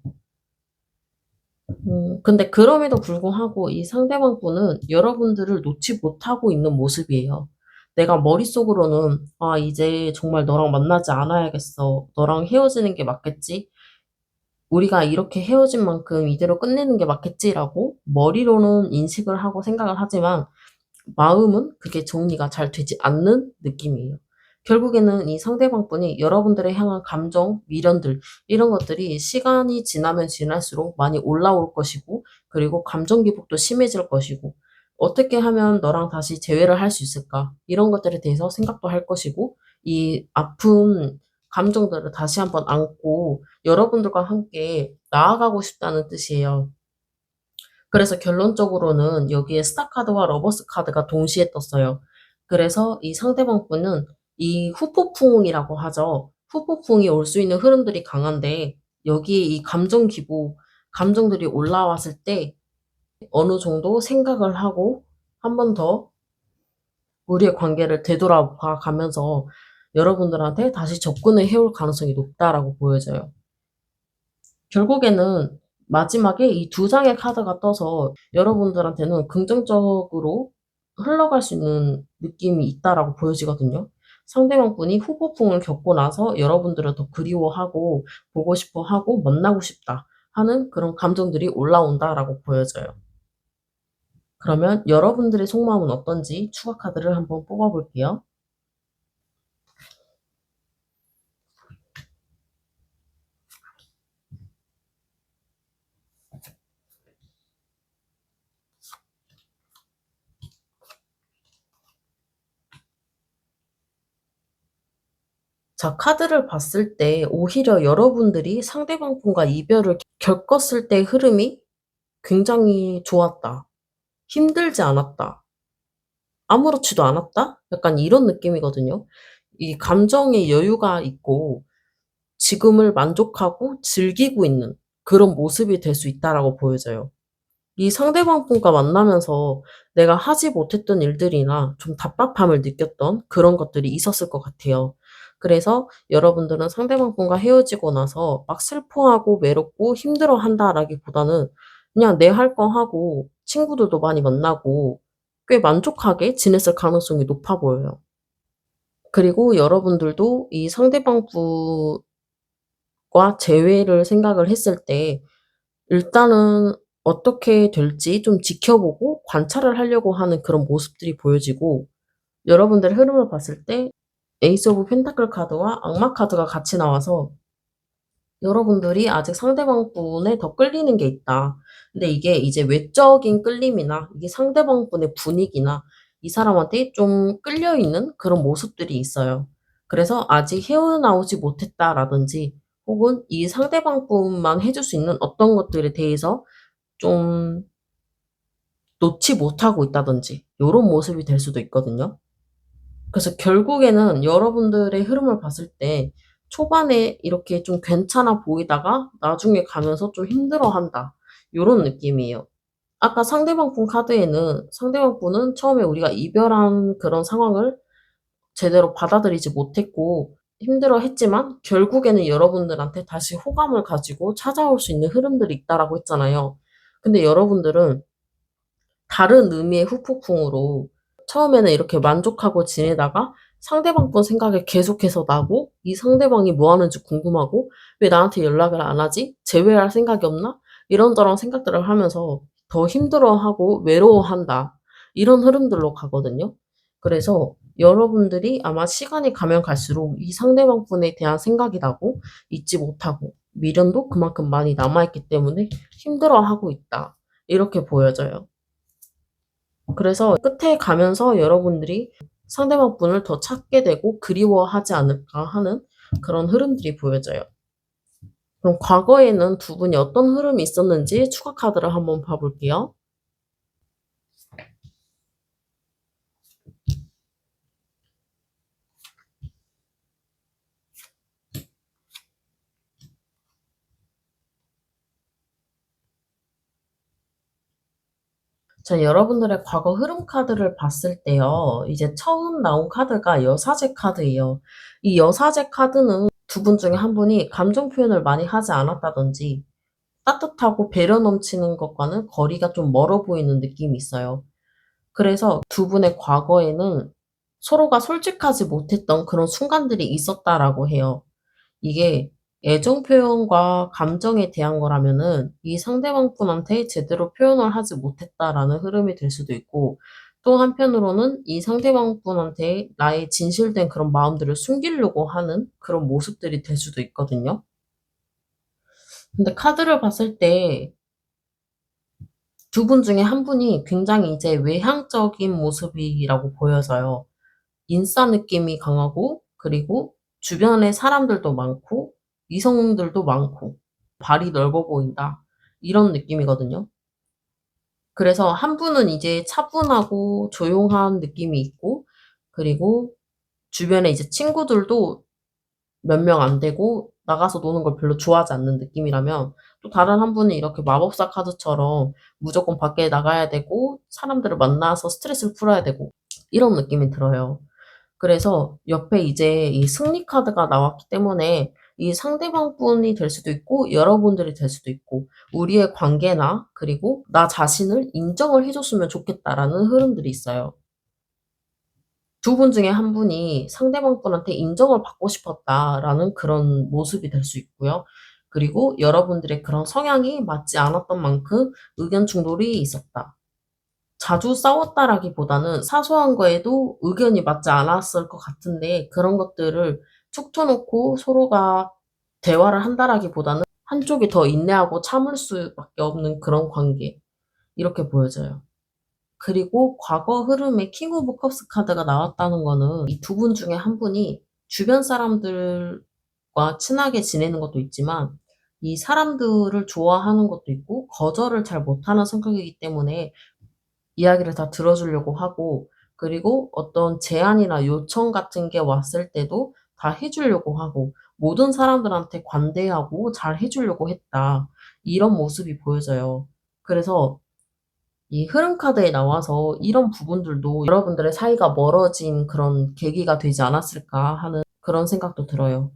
근데 그럼에도 불구하고 이 상대방 분은 여러분들을 놓지 못하고 있는 모습이에요. 내가 머릿속으로는, 아, 이제 정말 너랑 만나지 않아야겠어. 너랑 헤어지는 게 맞겠지? 우리가 이렇게 헤어진 만큼 이대로 끝내는 게 맞겠지라고 머리로는 인식을 하고 생각을 하지만 마음은 그게 정리가 잘 되지 않는 느낌이에요. 결국에는 이 상대방 분이 여러분들의 향한 감정, 미련들, 이런 것들이 시간이 지나면 지날수록 많이 올라올 것이고, 그리고 감정 기복도 심해질 것이고, 어떻게 하면 너랑 다시 재회를 할 수 있을까? 이런 것들에 대해서 생각도 할 것이고, 이 아픈 감정들을 다시 한번 안고 여러분들과 함께 나아가고 싶다는 뜻이에요. 그래서 결론적으로는 여기에 스타 카드와 러버스 카드가 동시에 떴어요. 그래서 이 상대방 분은 이 후폭풍이라고 하죠. 후폭풍이 올 수 있는 흐름들이 강한데 여기에 이 감정 기복, 감정들이 올라왔을 때 어느 정도 생각을 하고 한 번 더 우리의 관계를 되돌아봐 가면서 여러분들한테 다시 접근을 해올 가능성이 높다라고 보여져요. 결국에는 마지막에 이 두 장의 카드가 떠서 여러분들한테는 긍정적으로 흘러갈 수 있는 느낌이 있다라고 보여지거든요. 상대방 분이 후폭풍을 겪고 나서 여러분들을 더 그리워하고 보고 싶어 하고 만나고 싶다 하는 그런 감정들이 올라온다라고 보여져요. 그러면 여러분들의 속마음은 어떤지 추가 카드를 한번 뽑아볼게요. 자, 카드를 봤을 때 오히려 여러분들이 상대방 분과 이별을 겪었을 때의 흐름이 굉장히 좋았다. 힘들지 않았다. 아무렇지도 않았다? 약간 이런 느낌이거든요. 이 감정의 여유가 있고 지금을 만족하고 즐기고 있는 그런 모습이 될 수 있다라고 보여져요. 이 상대방 분과 만나면서 내가 하지 못했던 일들이나 좀 답답함을 느꼈던 그런 것들이 있었을 것 같아요. 그래서 여러분들은 상대방 분과 헤어지고 나서 막 슬퍼하고 외롭고 힘들어한다라기보다는 그냥 내 할 거 하고 친구들도 많이 만나고 꽤 만족하게 지냈을 가능성이 높아 보여요. 그리고 여러분들도 이 상대방 분과 재회를 생각을 했을 때 일단은 어떻게 될지 좀 지켜보고 관찰을 하려고 하는 그런 모습들이 보여지고, 여러분들의 흐름을 봤을 때 에이스 오브 펜타클 카드와 악마 카드가 같이 나와서 여러분들이 아직 상대방 분에 더 끌리는 게 있다. 근데 이게 이제 외적인 끌림이나 이게 상대방 분의 분위기나 이 사람한테 좀 끌려 있는 그런 모습들이 있어요. 그래서 아직 헤어나오지 못했다라든지 혹은 이 상대방 분만 해줄 수 있는 어떤 것들에 대해서 좀 놓지 못하고 있다든지 요런 모습이 될 수도 있거든요. 그래서 결국에는 여러분들의 흐름을 봤을 때 초반에 이렇게 좀 괜찮아 보이다가 나중에 가면서 좀 힘들어한다. 요런 느낌이에요. 아까 상대방 분 카드에는 상대방 분은 처음에 우리가 이별한 그런 상황을 제대로 받아들이지 못했고 힘들어했지만 결국에는 여러분들한테 다시 호감을 가지고 찾아올 수 있는 흐름들이 있다라고 했잖아요. 근데 여러분들은 다른 의미의 후폭풍으로 처음에는 이렇게 만족하고 지내다가 상대방 분 생각이 계속해서 나고 이 상대방이 뭐 하는지 궁금하고 '왜 나한테 연락을 안 하지? 제외할 생각이 없나?' 이런저런 생각들을 하면서 더 힘들어하고 외로워한다. 이런 흐름들로 가거든요. 그래서 여러분들이 아마 시간이 가면 갈수록 이 상대방 분에 대한 생각이 나고 잊지 못하고 미련도 그만큼 많이 남아 있기 때문에 힘들어하고 있다. 이렇게 보여져요. 그래서 끝에 가면서 여러분들이 상대방 분을 더 찾게 되고 그리워하지 않을까 하는 그런 흐름들이 보여져요. 그럼 과거에는 두 분이 어떤 흐름이 있었는지 추가 카드를 한번 봐볼게요. 자, 여러분들의 과거 흐름 카드를 봤을 때요. 이제 처음 나온 카드가 여사제 카드예요. 이 여사제 카드는 두 분 중에 한 분이 감정 표현을 많이 하지 않았다든지 따뜻하고 배려 넘치는 것과는 거리가 좀 멀어 보이는 느낌이 있어요. 그래서 두 분의 과거에는 서로가 솔직하지 못했던 그런 순간들이 있었다라고 해요. 이게 애정 표현과 감정에 대한 거라면은 이 상대방 분한테 제대로 표현을 하지 못했다라는 흐름이 될 수도 있고, 또 한편으로는 이 상대방 분한테 나의 진실된 그런 마음들을 숨기려고 하는 그런 모습들이 될 수도 있거든요. 근데 카드를 봤을 때 두 분 중에 한 분이 굉장히 이제 외향적인 모습이라고 보여져요. 인싸 느낌이 강하고 그리고 주변에 사람들도 많고 이성들도 많고 발이 넓어 보인다. 이런 느낌이거든요. 그래서 한 분은 이제 차분하고 조용한 느낌이 있고 그리고 주변에 이제 친구들도 몇 명 안 되고 나가서 노는 걸 별로 좋아하지 않는 느낌이라면 또 다른 한 분은 이렇게 마법사 카드처럼 무조건 밖에 나가야 되고 사람들을 만나서 스트레스를 풀어야 되고 이런 느낌이 들어요. 그래서 옆에 이제 이 승리 카드가 나왔기 때문에 이 상대방 분이 될 수도 있고 여러분들이 될 수도 있고 우리의 관계나 그리고 나 자신을 인정을 해 줬으면 좋겠다라는 흐름들이 있어요. 두 분 중에 한 분이 상대방 분한테 인정을 받고 싶었다라는 그런 모습이 될 수 있고요. 그리고 여러분들의 그런 성향이 맞지 않았던 만큼 의견 충돌이 있었다. 자주 싸웠다라기보다는 사소한 거에도 의견이 맞지 않았을 것 같은데 그런 것들을 툭 터놓고 서로가 대화를 한다라기보다는 한쪽이 더 인내하고 참을 수밖에 없는 그런 관계 이렇게 보여져요. 그리고 과거 흐름에 킹 오브 컵스 카드가 나왔다는 거는 이 두 분 중에 한 분이 주변 사람들과 친하게 지내는 것도 있지만 이 사람들을 좋아하는 것도 있고 거절을 잘 못하는 성격이기 때문에 이야기를 다 들어주려고 하고 그리고 어떤 제안이나 요청 같은 게 왔을 때도 다 해주려고 하고 모든 사람들한테 관대하고 잘 해주려고 했다. 이런 모습이 보여져요. 그래서 이 흐름 카드에 나와서 이런 부분들도 여러분들의 사이가 멀어진 그런 계기가 되지 않았을까 하는 그런 생각도 들어요.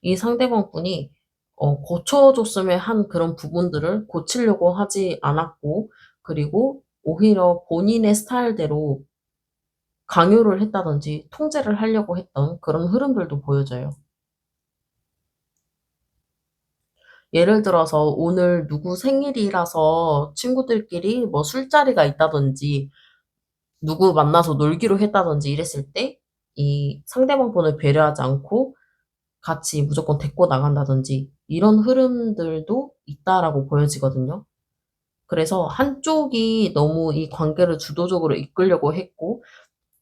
이 상대방 분이 고쳐줬으면 한 그런 부분들을 고치려고 하지 않았고 그리고 오히려 본인의 스타일대로 강요를 했다든지 통제를 하려고 했던 그런 흐름들도 보여져요. 예를 들어서 오늘 누구 생일이라서 친구들끼리 뭐 술자리가 있다든지 누구 만나서 놀기로 했다든지 이랬을 때 이 상대방 분을 배려하지 않고 같이 무조건 데리고 나간다든지 이런 흐름들도 있다라고 보여지거든요. 그래서 한쪽이 너무 이 관계를 주도적으로 이끌려고 했고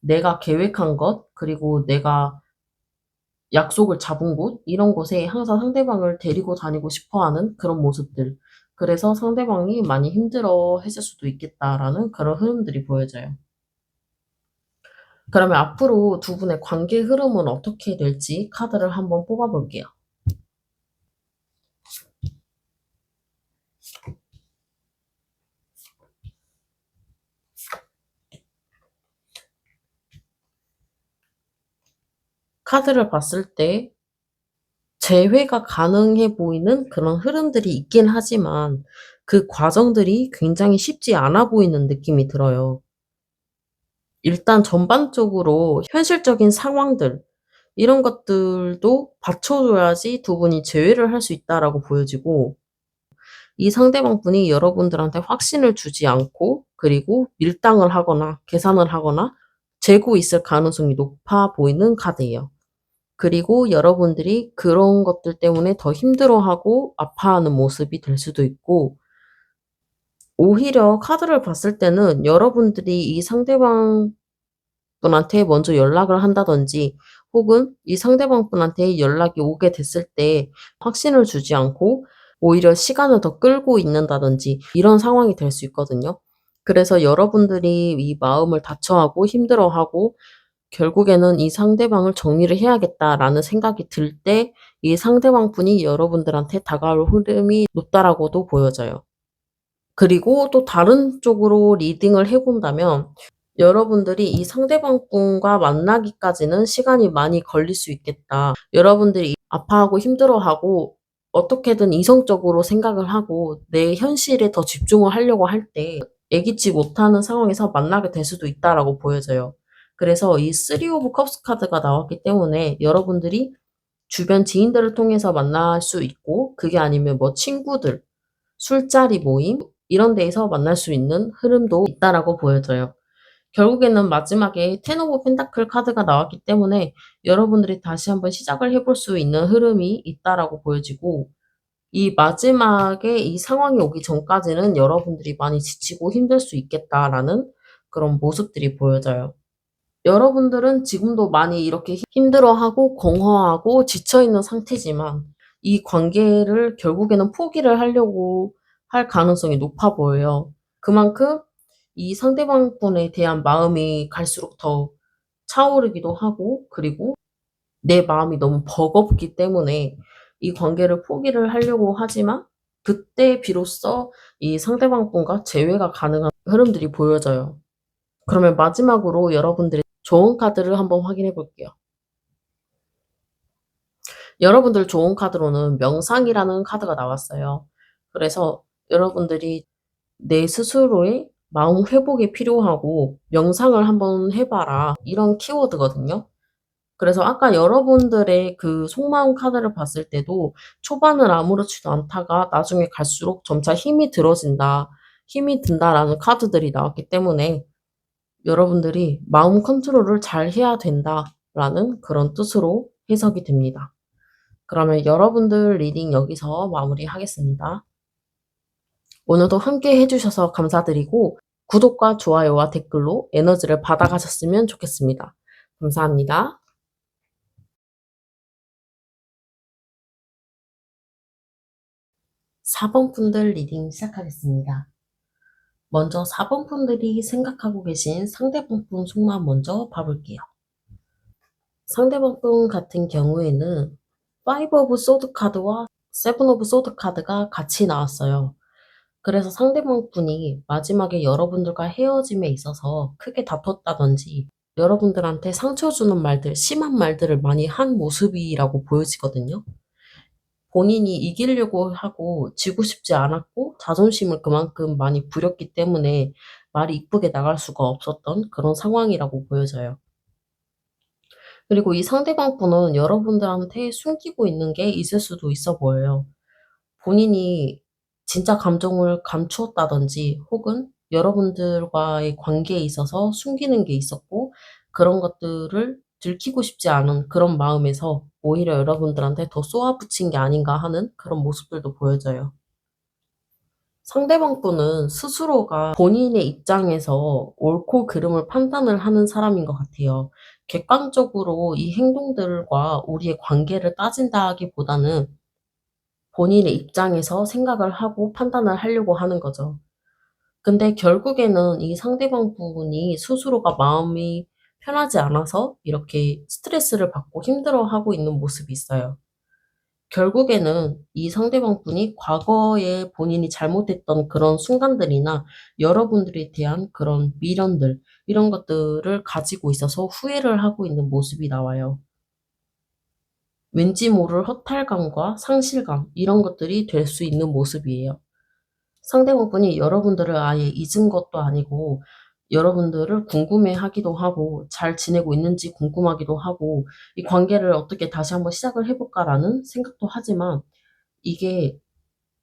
내가 계획한 것 그리고 내가 약속을 잡은 곳 이런 곳에 항상 상대방을 데리고 다니고 싶어하는 그런 모습들. 그래서 상대방이 많이 힘들어했을 수도 있겠다라는 그런 흐름들이 보여져요. 그러면 앞으로 두 분의 관계 흐름은 어떻게 될지 카드를 한번 뽑아볼게요. 카드를 봤을 때 재회가 가능해 보이는 그런 흐름들이 있긴 하지만 그 과정들이 굉장히 쉽지 않아 보이는 느낌이 들어요. 일단 전반적으로 현실적인 상황들, 이런 것들도 받쳐줘야지 두 분이 재회를 할 수 있다라고 보여지고, 이 상대방 분이 여러분들한테 확신을 주지 않고, 그리고 밀당을 하거나 계산을 하거나 재고 있을 가능성이 높아 보이는 카드예요. 그리고 여러분들이 그런 것들 때문에 더 힘들어하고 아파하는 모습이 될 수도 있고, 오히려 카드를 봤을 때는 여러분들이 이 상대방 분한테 먼저 연락을 한다든지, 혹은 이 상대방 분한테 연락이 오게 됐을 때 확신을 주지 않고 오히려 시간을 더 끌고 있는다든지 이런 상황이 될 수 있거든요. 그래서 여러분들이 이 마음을 다쳐하고 힘들어하고 결국에는 '이 상대방을 정리를 해야겠다.'라는 생각이 들 때 이 상대방 분이 여러분들한테 다가올 흐름이 높다라고도 보여져요. 그리고 또 다른 쪽으로 리딩을 해 본다면 여러분들이 이 상대방 분과 만나기까지는 시간이 많이 걸릴 수 있겠다. 여러분들이 아파하고 힘들어하고 어떻게든 이성적으로 생각을 하고 내 현실에 더 집중을 하려고 할 때 예기치 못하는 상황에서 만나게 될 수도 있다라고 보여져요. 그래서 이 쓰리 오브 컵스 카드가 나왔기 때문에 여러분들이 주변 지인들을 통해서 만날 수 있고 그게 아니면 뭐 친구들, 술자리 모임 이런 데에서 만날 수 있는 흐름도 있다라고 보여져요. 결국에는 마지막에 텐 오브 펜타클 카드가 나왔기 때문에 여러분들이 다시 한번 시작을 해볼 수 있는 흐름이 있다라고 보여지고 이 마지막에 이 상황이 오기 전까지는 여러분들이 많이 지치고 힘들 수 있겠다라는 그런 모습들이 보여져요. 여러분들은 지금도 많이 이렇게 힘들어하고 공허하고 지쳐있는 상태지만 이 관계를 결국에는 포기를 하려고 할 가능성이 높아 보여요. 그만큼 이 상대방 분에 대한 마음이 갈수록 더 차오르기도 하고 그리고 내 마음이 너무 버겁기 때문에 이 관계를 포기를 하려고 하지만 그때 비로소 이 상대방 분과 재회가 가능한 흐름들이 보여져요. 그러면 마지막으로 여러분들의 좋은 카드를 한번 확인해 볼게요. 여러분들 좋은 카드로는 명상이라는 카드가 나왔어요. 그래서 여러분들이 내 스스로의 마음 회복이 필요하고 명상을 한번 해 봐라. 이런 키워드거든요. 그래서 아까 여러분들의 그 속마음 카드를 봤을 때도 초반은 아무렇지도 않다가 나중에 갈수록 점차 힘이 들어진다, 힘이 든다라는 카드들이 나왔기 때문에 여러분들이 마음 컨트롤을 잘 해야 된다라는 그런 뜻으로 해석이 됩니다. 그러면 여러분들 리딩 여기서 마무리하겠습니다. 오늘도 함께 해주셔서 감사드리고 구독과 좋아요와 댓글로 에너지를 받아가셨으면 좋겠습니다. 감사합니다. 4번 분들 리딩 시작하겠습니다. 먼저 4번 분들이 생각하고 계신 상대방 분 속마음 먼저 봐볼게요. 상대방 분 같은 경우에는 5 오브 소드 카드와 7 오브 소드 카드가 같이 나왔어요. 그래서 상대방 분이 마지막에 여러분들과 헤어짐에 있어서 크게 다퉜다든지 여러분들한테 상처 주는 말들, 심한 말들을 많이 한 모습이라고 보여지거든요. 본인이 이기려고 하고 지고 싶지 않았고 자존심을 그만큼 많이 부렸기 때문에 말이 이쁘게 나갈 수가 없었던 그런 상황이라고 보여져요. 그리고 이 상대방 분은 여러분들한테 숨기고 있는 게 있을 수도 있어 보여요. 본인이 진짜 감정을 감추었다든지 혹은 여러분들과의 관계에 있어서 숨기는 게 있었고 그런 것들을 들키고 싶지 않은 그런 마음에서 오히려 여러분들한테 더 쏘아붙인 게 아닌가 하는 그런 모습들도 보여져요. 상대방 분은 스스로가 본인의 입장에서 옳고 그름을 판단을 하는 사람인 것 같아요. 객관적으로 이 행동들과 우리의 관계를 따진다기보다는 본인의 입장에서 생각을 하고 판단을 하려고 하는 거죠. 근데 결국에는 이 상대방 분이 스스로가 마음이 편하지 않아서 이렇게 스트레스를 받고 힘들어하고 있는 모습이 있어요. 결국에는 이 상대방 분이 과거에 본인이 잘못했던 그런 순간들이나 여러분들에 대한 그런 미련들, 이런 것들을 가지고 있어서 후회를 하고 있는 모습이 나와요. 왠지 모를 허탈감과 상실감, 이런 것들이 될 수 있는 모습이에요. 상대방 분이 여러분들을 아예 잊은 것도 아니고 여러분들을 궁금해하기도 하고 잘 지내고 있는지 궁금하기도 하고 이 관계를 어떻게 다시 한번 시작을 해볼까라는 생각도 하지만 이게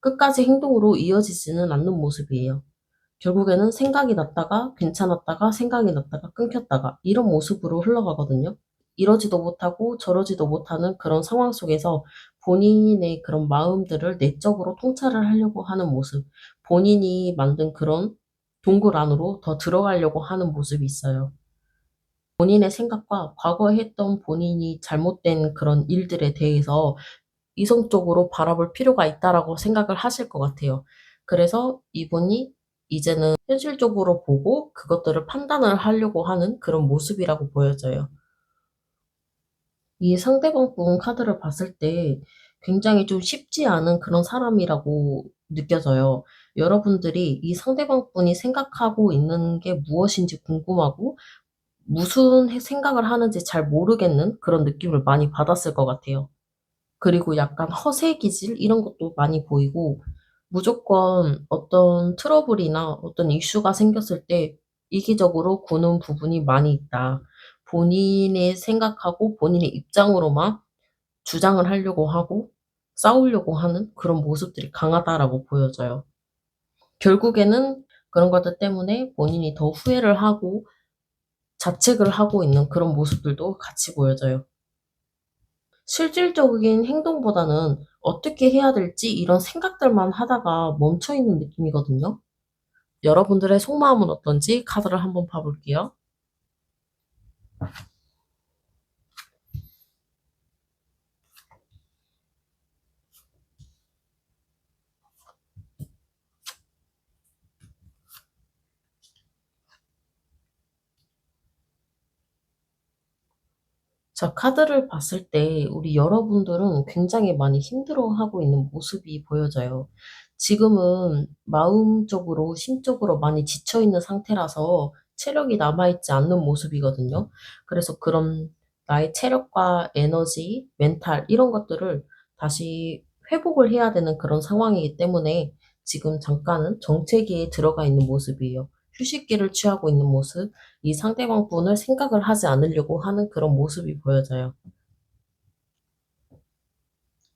끝까지 행동으로 이어지지는 않는 모습이에요. 결국에는 생각이 났다가 괜찮았다가 생각이 났다가 끊겼다가 이런 모습으로 흘러가거든요. 이러지도 못하고 저러지도 못하는 그런 상황 속에서 본인의 그런 마음들을 내적으로 통찰을 하려고 하는 모습, 본인이 만든 그런 동굴 안으로 더 들어가려고 하는 모습이 있어요. 본인의 생각과 과거에 했던 본인이 잘못된 그런 일들에 대해서 이성적으로 바라볼 필요가 있다라고 생각을 하실 것 같아요. 그래서 이분이 이제는 현실적으로 보고 그것들을 판단을 하려고 하는 그런 모습이라고 보여져요. 이 상대방 분 카드를 봤을 때 굉장히 좀 쉽지 않은 그런 사람이라고 느껴져요. 여러분들이 이 상대방 분이 생각하고 있는 게 무엇인지 궁금하고 무슨 생각을 하는지 잘 모르겠는 그런 느낌을 많이 받았을 것 같아요. 그리고 약간 허세 기질 이런 것도 많이 보이고 무조건 어떤 트러블이나 어떤 이슈가 생겼을 때 이기적으로 구는 부분이 많이 있다. 본인의 생각하고 본인의 입장으로만 주장을 하려고 하고 싸우려고 하는 그런 모습들이 강하다라고 보여져요. 결국에는 그런 것들 때문에 본인이 더 후회를 하고 자책을 하고 있는 그런 모습들도 같이 보여져요. 실질적인 행동보다는 어떻게 해야 될지 이런 생각들만 하다가 멈춰 있는 느낌이거든요. 여러분들의 속마음은 어떤지 카드를 한번 봐 볼게요. 자, 카드를 봤을 때 우리 여러분들은 굉장히 많이 힘들어하고 있는 모습이 보여져요. 지금은 마음적으로, 심적으로 많이 지쳐 있는 상태라서 체력이 남아있지 않는 모습이거든요. 그래서 그런 나의 체력과 에너지, 멘탈, 이런 것들을 다시 회복을 해야 되는 그런 상황이기 때문에 지금 잠깐은 정체기에 들어가 있는 모습이에요. 휴식기를 취하고 있는 모습, 이 상대방 분을 생각을 하지 않으려고 하는 그런 모습이 보여져요.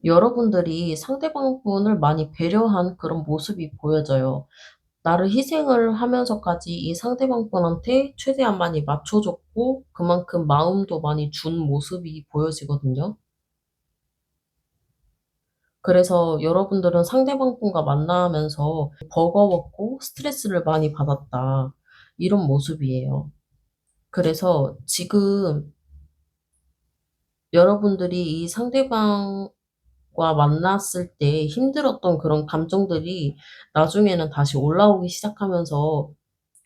여러분들이 상대방 분을 많이 배려한 그런 모습이 보여져요. 나를 희생을 하면서까지 이 상대방 분한테 최대한 많이 맞춰줬고 그만큼 마음도 많이 준 모습이 보여지거든요. 그래서 여러분들은 상대방 분과 만나면서 버거웠고 스트레스를 많이 받았다. 이런 모습이에요. 그래서 지금 여러분들이 이 상대방과 만났을 때 힘들었던 그런 감정들이 나중에는 다시 올라오기 시작하면서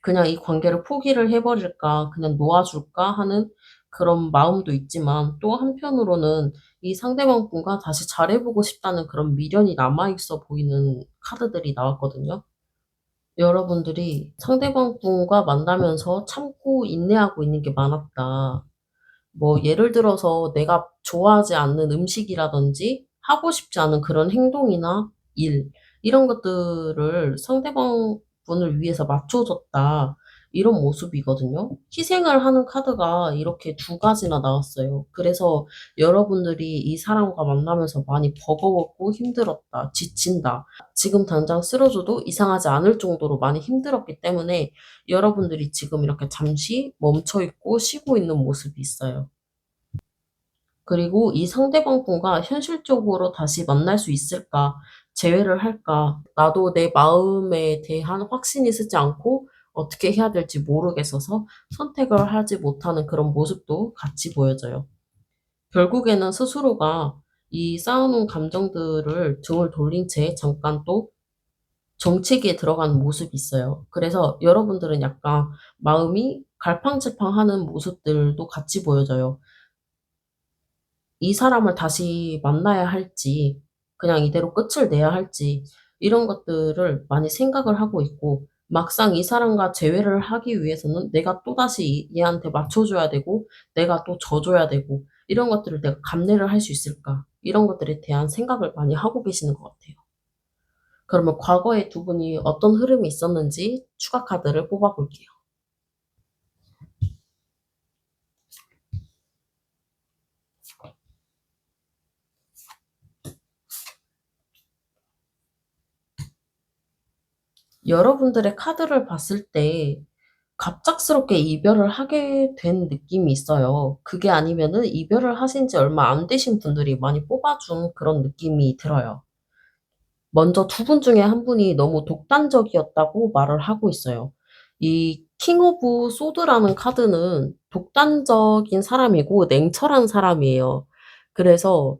그냥 이 관계를 포기를 해버릴까, 그냥 놓아줄까 하는 그런 마음도 있지만 또 한편으로는 이 상대방 분과 다시 잘해보고 싶다는 그런 미련이 남아있어 보이는 카드들이 나왔거든요. 여러분들이 상대방 분과 만나면서 참고 인내하고 있는 게 많았다. 뭐 예를 들어서 내가 좋아하지 않는 음식이라든지 하고 싶지 않은 그런 행동이나 일 이런 것들을 상대방 분을 위해서 맞춰 줬다. 이런 모습이거든요. 희생을 하는 카드가 이렇게 두 가지나 나왔어요. 그래서 여러분들이 이 사람과 만나면서 많이 버거웠고 힘들었다, 지친다. 지금 당장 쓰러져도 이상하지 않을 정도로 많이 힘들었기 때문에 여러분들이 지금 이렇게 잠시 멈춰있고 쉬고 있는 모습이 있어요. 그리고 이 상대방 분과 현실적으로 다시 만날 수 있을까? 재회를 할까? 나도 내 마음에 대한 확신이 서지 않고 어떻게 해야 될지 모르겠어서 선택을 하지 못하는 그런 모습도 같이 보여져요. 결국에는 스스로가 이 쌓아놓은 감정들을 등을 돌린 채 잠깐 또 정체기에 들어가는 모습이 있어요. 그래서 여러분들은 약간 마음이 갈팡질팡하는 모습들도 같이 보여져요. 이 사람을 다시 만나야 할지, 그냥 이대로 끝을 내야 할지, 이런 것들을 많이 생각을 하고 있고, 막상 이 사람과 재회를 하기 위해서는 내가 또다시 얘한테 맞춰줘야 되고, 내가 또 져줘야 되고, 이런 것들을 내가 감내를 할 수 있을까? 이런 것들에 대한 생각을 많이 하고 계시는 것 같아요. 그러면 과거에 두 분이 어떤 흐름이 있었는지 추가 카드를 뽑아볼게요. 여러분들의 카드를 봤을 때 갑작스럽게 이별을 하게 된 느낌이 있어요. 그게 아니면은 이별을 하신 지 얼마 안 되신 분들이 많이 뽑아준 그런 느낌이 들어요. 먼저 두 분 중에 한 분이 너무 독단적이었다고 말을 하고 있어요. 이 킹 오브 소드라는 카드는 독단적인 사람이고 냉철한 사람이에요. 그래서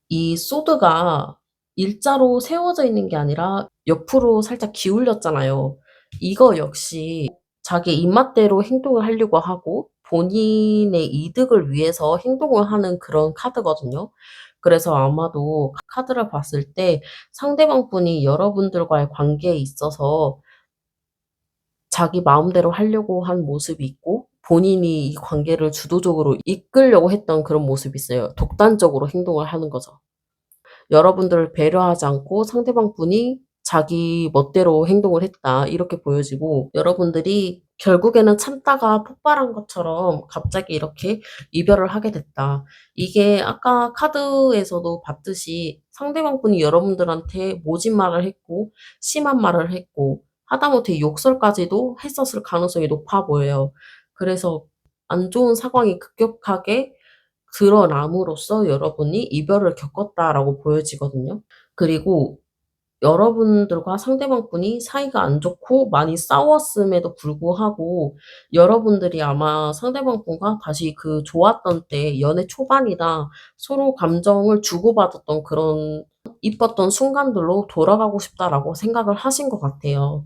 이 소드가 일자로 세워져 있는 게 아니라 옆으로 살짝 기울였잖아요. 이거 역시 자기 입맛대로 행동을 하려고 하고 본인의 이득을 위해서 행동을 하는 그런 카드거든요. 그래서 아마도 카드를 봤을 때 상대방 분이 여러분들과의 관계에 있어서 자기 마음대로 하려고 한 모습이 있고 본인이 이 관계를 주도적으로 이끌려고 했던 그런 모습이 있어요. 독단적으로 행동을 하는 거죠. 여러분들을 배려하지 않고 상대방 분이 자기 멋대로 행동을 했다. 이렇게 보여지고 여러분들이 결국에는 참다가 폭발한 것처럼 갑자기 이렇게 이별을 하게 됐다. 이게 아까 카드에서도 봤듯이 상대방 분이 여러분들한테 모진 말을 했고 심한 말을 했고 하다못해 욕설까지도 했었을 가능성이 높아 보여요. 그래서 안 좋은 상황이 급격하게 드러남으로써 여러분이 이별을 겪었다라고 보여지거든요. 그리고 여러분들과 상대방 분이 사이가 안 좋고 많이 싸웠음에도 불구하고 여러분들이 아마 상대방 분과 다시 그 좋았던 때 연애 초반이나 서로 감정을 주고받았던 그런 이뻤던 순간들로 돌아가고 싶다라고 생각을 하신 것 같아요.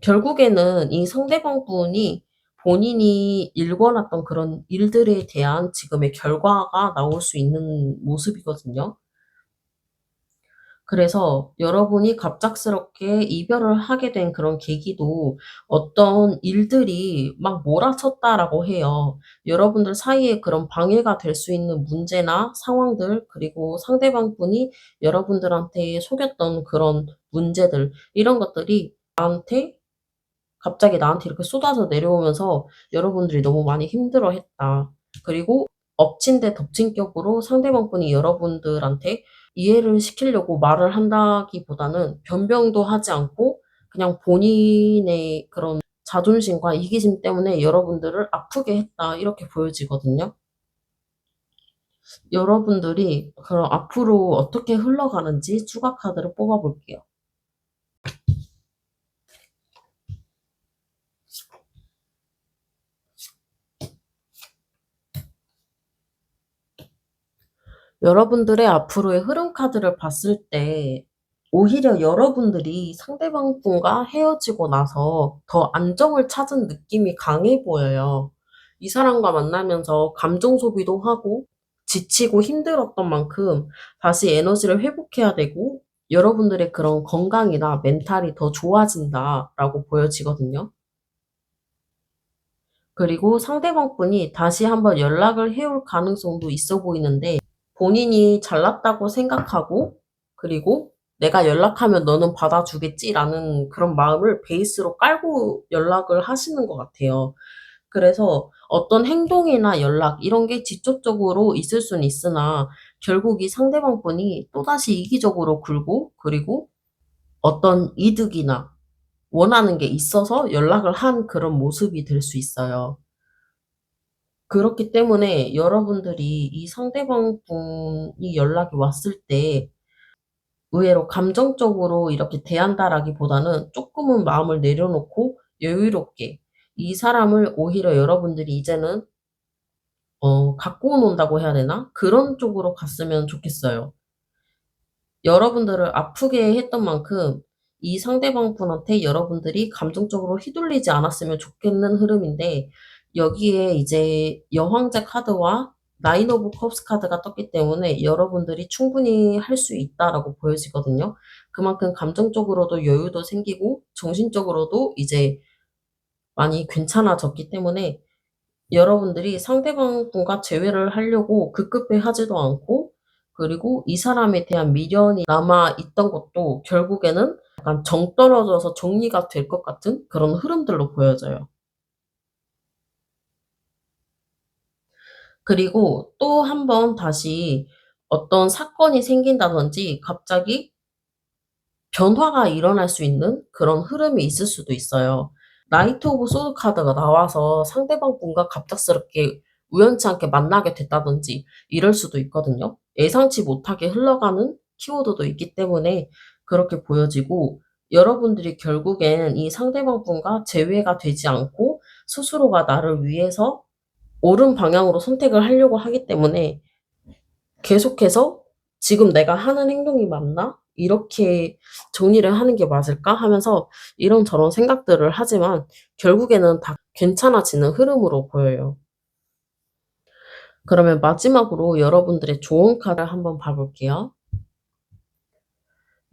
결국에는 이 상대방 분이 본인이 일궈놨던 그런 일들에 대한 지금의 결과가 나올 수 있는 모습이거든요. 그래서 여러분이 갑작스럽게 이별을 하게 된 그런 계기도 어떤 일들이 막 몰아쳤다라고 해요. 여러분들 사이에 그런 방해가 될 수 있는 문제나 상황들, 그리고 상대방 분이 여러분들한테 속였던 그런 문제들, 이런 것들이 나한테 갑자기 나한테 이렇게 쏟아져 내려오면서 여러분들이 너무 많이 힘들어했다. 그리고 엎친 데 덮친 격으로 상대방 분이 여러분들한테 이해를 시키려고 말을 한다기보다는 변명도 하지 않고 그냥 본인의 그런 자존심과 이기심 때문에 여러분들을 아프게 했다. 이렇게 보여지거든요. 여러분들이 그럼 앞으로 어떻게 흘러가는지 추가 카드를 뽑아볼게요. 여러분들의 앞으로의 흐름 카드를 봤을 때 오히려 여러분들이 상대방 분과 헤어지고 나서 더 안정을 찾은 느낌이 강해 보여요. 이 사람과 만나면서 감정 소비도 하고 지치고 힘들었던 만큼 다시 에너지를 회복해야 되고 여러분들의 그런 건강이나 멘탈이 더 좋아진다라고 보여지거든요. 그리고 상대방 분이 다시 한번 연락을 해올 가능성도 있어 보이는데 본인이 잘났다고 생각하고 그리고 내가 연락하면 너는 받아주겠지라는 그런 마음을 베이스로 깔고 연락을 하시는 것 같아요. 그래서 어떤 행동이나 연락 이런 게 직접적으로 있을 수는 있으나 결국 이 상대방 분이 또다시 이기적으로 굴고 그리고 어떤 이득이나 원하는 게 있어서 연락을 한 그런 모습이 될 수 있어요. 그렇기 때문에 여러분들이 이 상대방 분이 연락이 왔을 때 의외로 감정적으로 이렇게 대한다라기보다는 쪼끔은 마음을 내려놓고 여유롭게 이 사람을 오히려 여러분들이 이제는 갖고 논다고 해야 되나? 그런 쪽으로 갔으면 좋겠어요. 여러분들을 아프게 했던 만큼 이 상대방 분한테 여러분들이 감정적으로 휘둘리지 않았으면 좋겠는 흐름인데 여기에 이제 여황제 카드와 나인 오브 컵스 카드가 떴기 때문에 여러분들이 충분히 할 수 있다라고 보여지거든요. 그만큼 감정적으로도 여유도 생기고 정신적으로도 이제 많이 괜찮아졌기 때문에 여러분들이 상대방 분과 재회를 하려고 급급해 하지도 않고 그리고 이 사람에 대한 미련이 남아 있던 것도 결국에는 약간 정 떨어져서 정리가 될 것 같은 그런 흐름들로 보여져요. 그리고 또 한 번 다시 어떤 사건이 생긴다든지 갑자기 변화가 일어날 수 있는 그런 흐름이 있을 수도 있어요. 나이트 오브 소드 카드가 나와서 상대방 분과 갑작스럽게 우연치 않게 만나게 됐다든지 이럴 수도 있거든요. 예상치 못하게 흘러가는 키워드도 있기 때문에 그렇게 보여지고 여러분들이 결국엔 이 상대방 분과 재회가 되지 않고 스스로가 나를 위해서 옳은 방향으로 선택을 하려고 하기 때문에 계속해서 '지금 내가 하는 행동이 맞나? 이렇게 정리를 하는 게 맞을까?' 하면서 이런저런 생각들을 하지만 결국에는 다 괜찮아지는 흐름으로 보여요. 그러면 마지막으로 여러분들의 좋은 카드를 한번 봐 볼게요.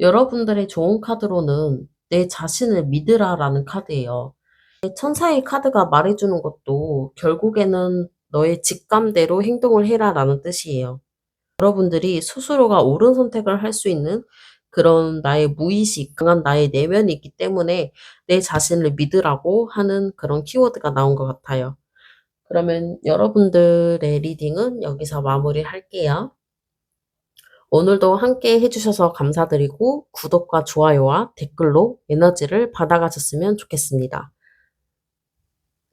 여러분들의 좋은 카드로는 "내 자신을 믿으라."라는 카드예요. 천사의 카드가 말해 주는 것도 결국에는 "너의 직감대로 행동을 해라."라는 뜻이에요. 여러분들이 스스로가 옳은 선택을 할 수 있는 그런 나의 무의식, 강한 나의 내면이 있기 때문에 내 자신을 믿으라고 하는 그런 키워드가 나온 것 같아요. 그러면 여러분들의 리딩은 여기서 마무리할게요. 오늘도 함께 해주셔서 감사드리고 구독과 좋아요와 댓글로 에너지를 받아가셨으면 좋겠습니다.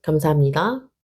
감사합니다.